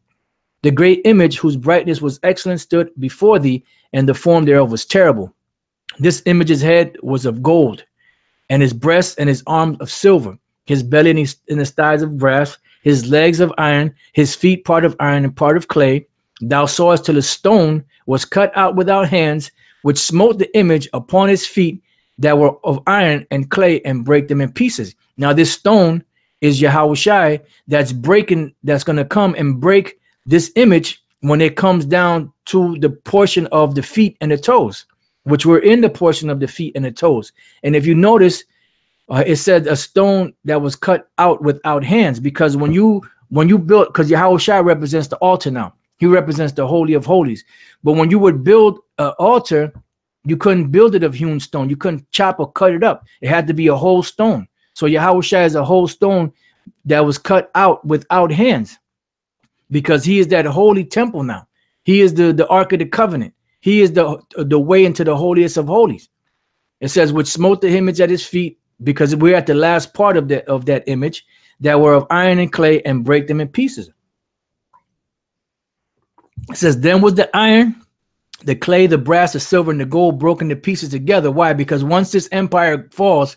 Speaker 1: "The great image, whose brightness was excellent, stood before thee, and the form thereof was terrible. This image's head was of gold, and his breast and his arms of silver, his belly and his thighs of brass, his legs of iron, his feet part of iron and part of clay. Thou sawest till a stone was cut out without hands, which smote the image upon his feet that were of iron and clay, and brake them in pieces." Now this stone is Yahushua that's going to come and break this image when it comes down to the portion of the feet and the toes, which were in the portion of the feet and the toes. And if you notice, it said a stone that was cut out without hands, because when you build, because Yahushua represents the altar now. He represents the Holy of Holies. But when you would build an altar, you couldn't build it of hewn stone. You couldn't chop or cut it up. It had to be a whole stone. So Yahushua is a whole stone that was cut out without hands, because he is that holy temple now. He is the Ark of the Covenant. He is the way into the holiest of holies. It says, which smote the image at his feet, because we're at the last part of that image, that were of iron and clay, and break them in pieces. It says, then was the iron, the clay, the brass, the silver, and the gold broken to pieces together. Why? Because once this empire falls,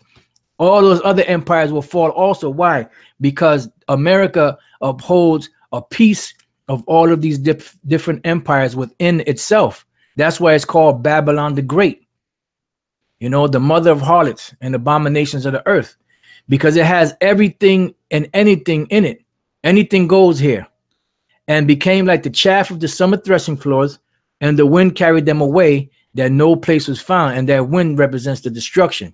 Speaker 1: all those other empires will fall also. Why? Because America upholds a piece of all of these different empires within itself. That's why it's called Babylon the Great. You know, the mother of harlots and abominations of the earth, because it has everything and anything in it. Anything goes here. And became like the chaff of the summer threshing floors, and the wind carried them away, that no place was found. And that wind represents the destruction.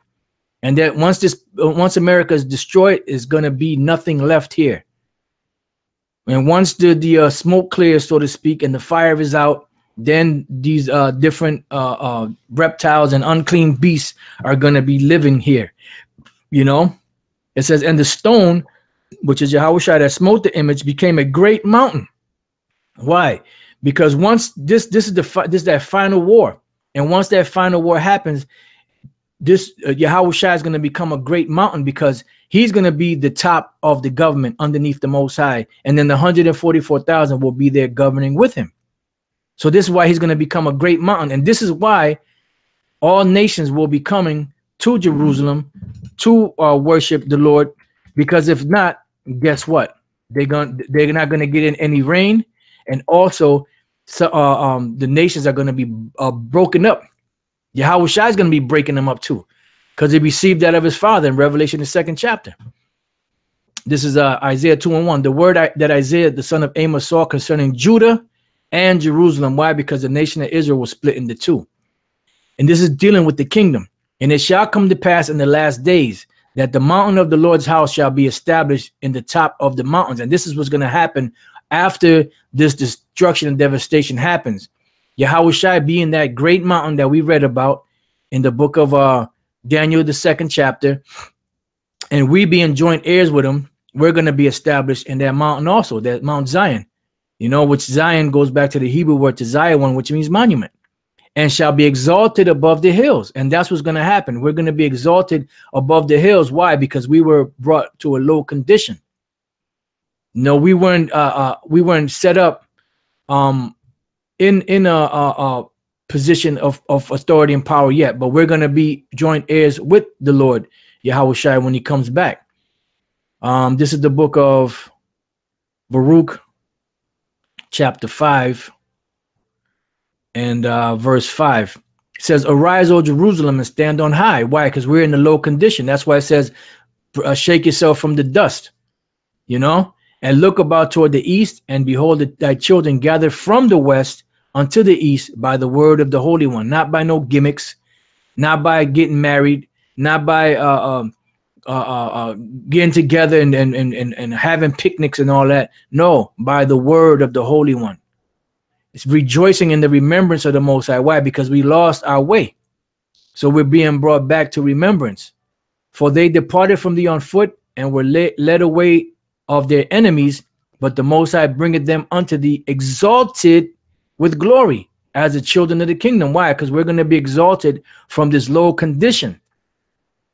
Speaker 1: And that once America is destroyed, is going to be nothing left here. And once the smoke clears, so to speak, and the fire is out, then these different reptiles and unclean beasts are going to be living here. You know, it says, and the stone, which is Yahushua that smote the image, became a great mountain. Why? Because once this is that final war, and once that final war happens, this Yahushua is going to become a great mountain, because he's going to be the top of the government underneath the Most High, and then the 144,000 will be there governing with him. So this is why he's going to become a great mountain, and this is why all nations will be coming to Jerusalem to worship the Lord, because if not, guess what? They're not going to get in any rain. And also, the nations are going to be broken up. Yahushua is going to be breaking them up too, because he received that of his father in Revelation, the 2nd chapter. This is Isaiah 2:1. The word that Isaiah, the son of Amos, saw concerning Judah and Jerusalem. Why? Because the nation of Israel was split into two. And this is dealing with the kingdom. And it shall come to pass in the last days that the mountain of the Lord's house shall be established in the top of the mountains. And this is what's going to happen after this destruction and devastation happens. Yahushua being that great mountain that we read about in the book of Daniel, the 2nd chapter, and we being joint heirs with him, we're going to be established in that mountain also, that Mount Zion, you know, which Zion goes back to the Hebrew word to Zion, which means monument, and shall be exalted above the hills. And that's what's going to happen. We're going to be exalted above the hills. Why? Because we were brought to a low condition. No, we weren't set up in position of authority and power yet, but we're going to be joint heirs with the Lord Yahweh Shai when he comes back. This is the book of Baruch, chapter 5 and verse 5. It says, arise, O Jerusalem, and stand on high. Why? Because we're in a low condition. That's why it says, shake yourself from the dust, you know, and look about toward the east, and behold, thy children gathered from the west unto the east by the word of the Holy One, not by no gimmicks, not by getting married, not by getting together and having picnics and all that. No, by the word of the Holy One. It's rejoicing in the remembrance of the Most High. Why? Because we lost our way. So we're being brought back to remembrance. For they departed from thee on foot, and were led away of their enemies, but the Most High bringeth them unto thee exalted with glory as the children of the kingdom. Why? Because we're going to be exalted from this low condition.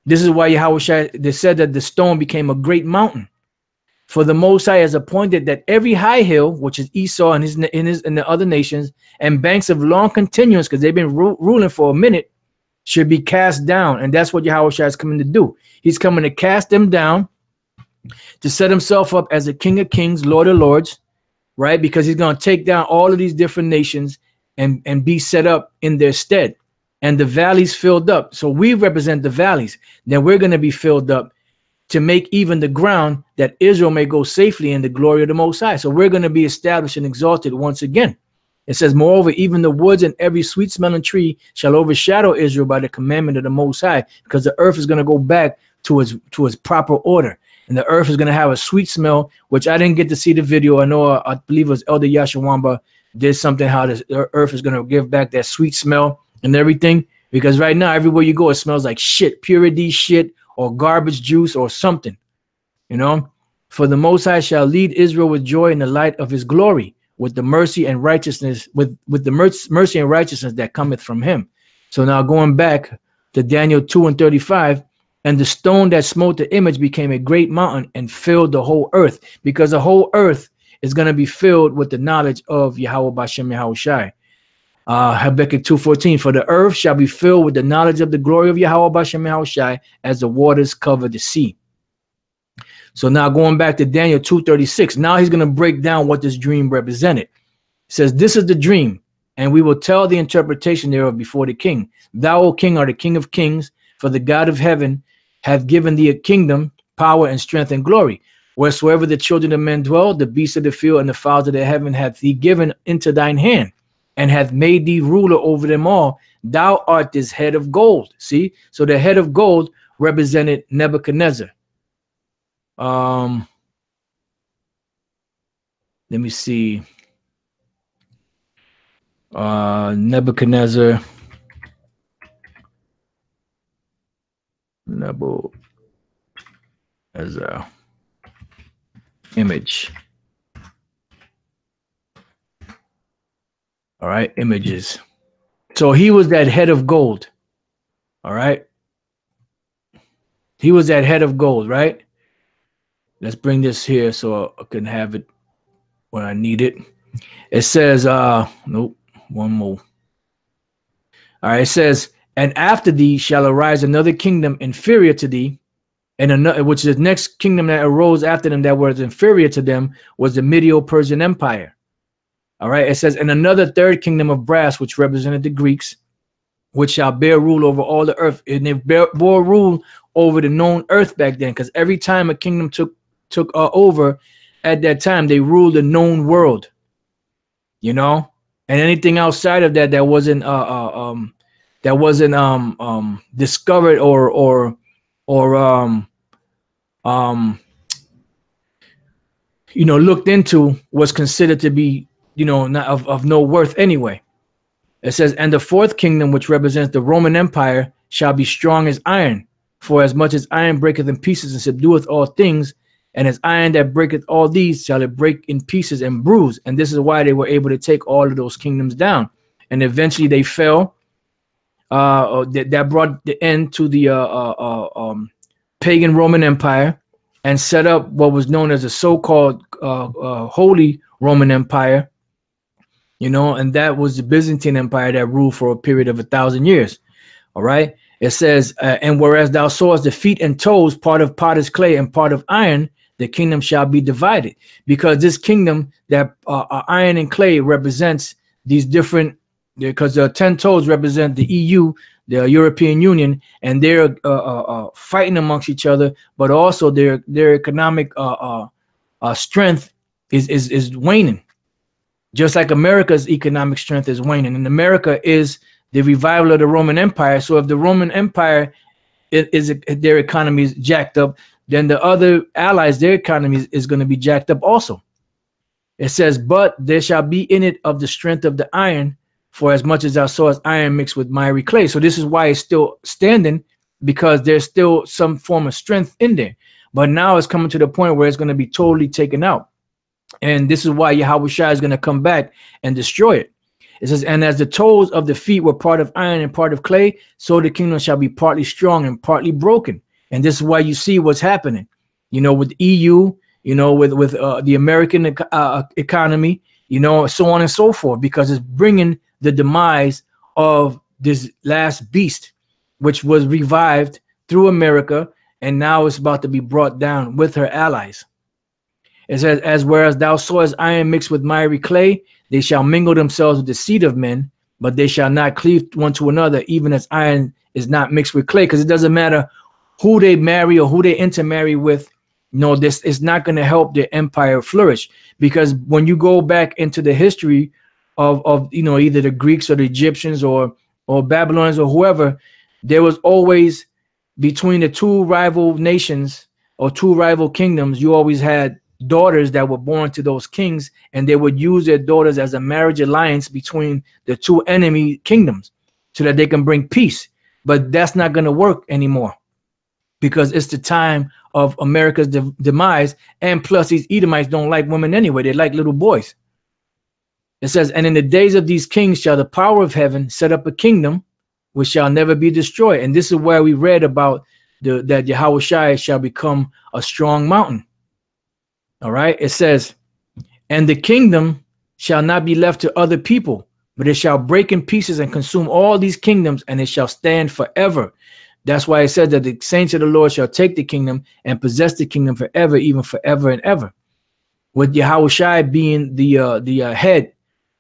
Speaker 1: This is why Yahweh, they said that the stone became a great mountain. For the Most High has appointed that every high hill, which is Esau and the other nations, and banks of long continuance, because they've been ruling for a minute, should be cast down. And that's what Yahweh is coming to do. He's coming to cast them down, to set himself up as the King of Kings, Lord of Lords, right? Because he's going to take down all of these different nations and be set up in their stead. And the valleys filled up. So we represent the valleys. Then we're going to be filled up to make even the ground that Israel may go safely in the glory of the Most High. So we're going to be established and exalted once again. It says, moreover, even the woods and every sweet smelling tree shall overshadow Israel by the commandment of the Most High, because the earth is going to go back to its proper order. And the earth is going to have a sweet smell, which I didn't get to see the video. I know, I believe it was Elder Yashawamba did something, how the earth is going to give back that sweet smell and everything. Because right now, everywhere you go, it smells like shit, purity shit, or garbage juice or something, you know. For the Most High shall lead Israel with joy in the light of his glory, with the mercy and righteousness, with the mercy and righteousness that cometh from him. So now going back to Daniel 2:35, and the stone that smote the image became a great mountain and filled the whole earth, because the whole earth is going to be filled with the knowledge of Yahweh Bashem Yahweh Shai. Habakkuk 2:14, for the earth shall be filled with the knowledge of the glory of Yahweh Bashem Yahweh Shai, as the waters cover the sea. So now going back to Daniel 2:36, now he's going to break down what this dream represented. It says, this is the dream, and we will tell the interpretation thereof before the king. Thou, O king, art the King of kings, for the God of heaven hath given thee a kingdom, power, and strength, and glory. Wheresoever the children of men dwell, the beasts of the field and the fowls of the heaven hath he given into thine hand, and hath made thee ruler over them all. Thou art this head of gold. See, so the head of gold represented Nebuchadnezzar. Let me see. Nebuchadnezzar. Nebuchadnezzar. Image. All right, images. So he was that head of gold. All right. He was that head of gold, right? Let's bring this here so I can have it when I need it. It says, nope, one more. All right, it says, and after thee shall arise another kingdom inferior to thee, and another, which is the next kingdom that arose after them that was inferior to them, was the Medo-Persian Empire. All right, it says, and another third kingdom of brass, which represented the Greeks, which shall bear rule over all the earth. And they bore rule over the known earth back then, because every time a kingdom took over at that time, they ruled the known world, you know. And anything outside of that that wasn't discovered or you know, looked into was considered to be, you know, not of no worth anyway. It says, and the fourth kingdom, which represents the Roman Empire, shall be strong as iron, for as much as iron breaketh in pieces and subdueth all things, and as iron that breaketh all these shall it break in pieces and bruise. And this is why they were able to take all of those kingdoms down. And eventually they fell. That brought the end to the pagan Roman Empire, and set up what was known as a so-called Holy Roman Empire, you know, and that was the Byzantine Empire that ruled for a period of 1,000 years. All right. It says, and whereas thou sawest the feet and toes, part of potter's clay and part of iron, the kingdom shall be divided. Because this kingdom that iron and clay represents these different, because the 10 toes represent the EU, the European Union, and they're fighting amongst each other, but also their economic strength is waning. Just like America's economic strength is waning, and America is the revival of the Roman Empire. So if the Roman Empire is their economy is jacked up, then the other allies, their economy is going to be jacked up also. It says, but there shall be in it of the strength of the iron, for as much as thou sawest iron mixed with miry clay. So this is why it's still standing, because there's still some form of strength in there. But now it's coming to the point where it's going to be totally taken out. And this is why Yahweh Shai is going to come back and destroy it. It says, and as the toes of the feet were part of iron and part of clay, so the kingdom shall be partly strong and partly broken. And this is why you see what's happening, you know, with EU, you know, with the American economy, you know, so on and so forth, because it's bringing the demise of this last beast, which was revived through America, and now it's about to be brought down with her allies. It says, as whereas thou sawest iron mixed with miry clay, they shall mingle themselves with the seed of men, but they shall not cleave one to another, even as iron is not mixed with clay. Because it doesn't matter who they marry or who they intermarry with. No, this is not going to help their empire flourish. Because when you go back into the history of you know, either the Greeks or the Egyptians or Babylonians or whoever, there was always between the two rival nations or two rival kingdoms, you always had daughters that were born to those kings, and they would use their daughters as a marriage alliance between the two enemy kingdoms so that they can bring peace. But that's not going to work anymore, because it's the time of America's demise, and plus these Edomites don't like women anyway. They like little boys. It says, and in the days of these kings shall the power of heaven set up a kingdom which shall never be destroyed. And this is where we read about that Yahweh Shai shall become a strong mountain. All right. It says, and the kingdom shall not be left to other people, but it shall break in pieces and consume all these kingdoms, and it shall stand forever. That's why it said that the saints of the Lord shall take the kingdom and possess the kingdom forever, even forever and ever, with Yahweh Shai being the head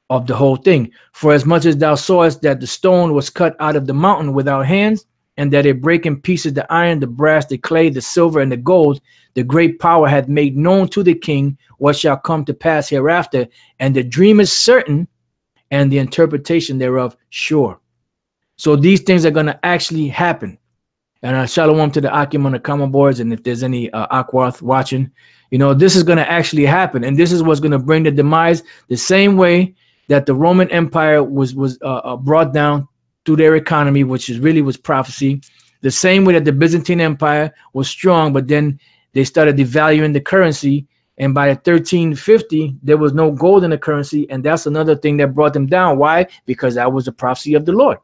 Speaker 1: of the whole thing. For as much as thou sawest that the stone was cut out of the mountain without hands, and that it break in pieces the iron, the brass, the clay, the silver, and the gold, the great power hath made known to the king what shall come to pass hereafter, and the dream is certain, and the interpretation thereof sure. So these things are going to actually happen. And shalom to the Akim on the comment boards, and if there's any Akwath watching, you know, this is going to actually happen, and this is what's going to bring the demise, the same way that the Roman Empire was brought down through their economy, which is really was prophecy. The same way that the Byzantine Empire was strong, but then they started devaluing the currency, and by 1350 there was no gold in the currency, and that's another thing that brought them down. Why? Because that was the prophecy of the Lord,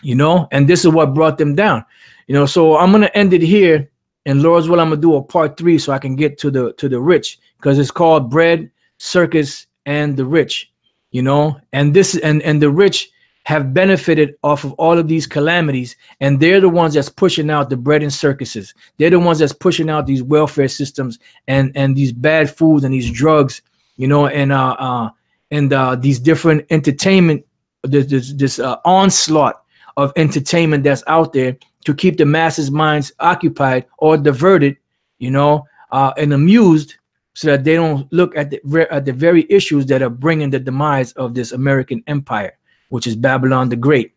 Speaker 1: you know, and this is what brought them down, you know. So I'm gonna end it here, and Lord's will, I'm gonna do a part 3 so I can get to the rich, because it's called Bread, Circus, and the Rich, you know. And this and the rich have benefited off of all of these calamities, and they're the ones that's pushing out the bread and circuses. They're the ones that's pushing out these welfare systems and these bad foods and these drugs, you know, and these different entertainment, this onslaught of entertainment that's out there to keep the masses' minds occupied or diverted, you know, and amused, so that they don't look at the very issues that are bringing the demise of this American empire, which is Babylon the Great.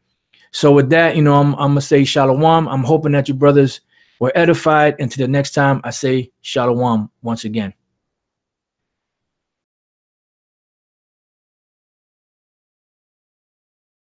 Speaker 1: So with that, you know, I'm going to say shalom. I'm hoping that you brothers were edified. And to the next time, I say shalom once again.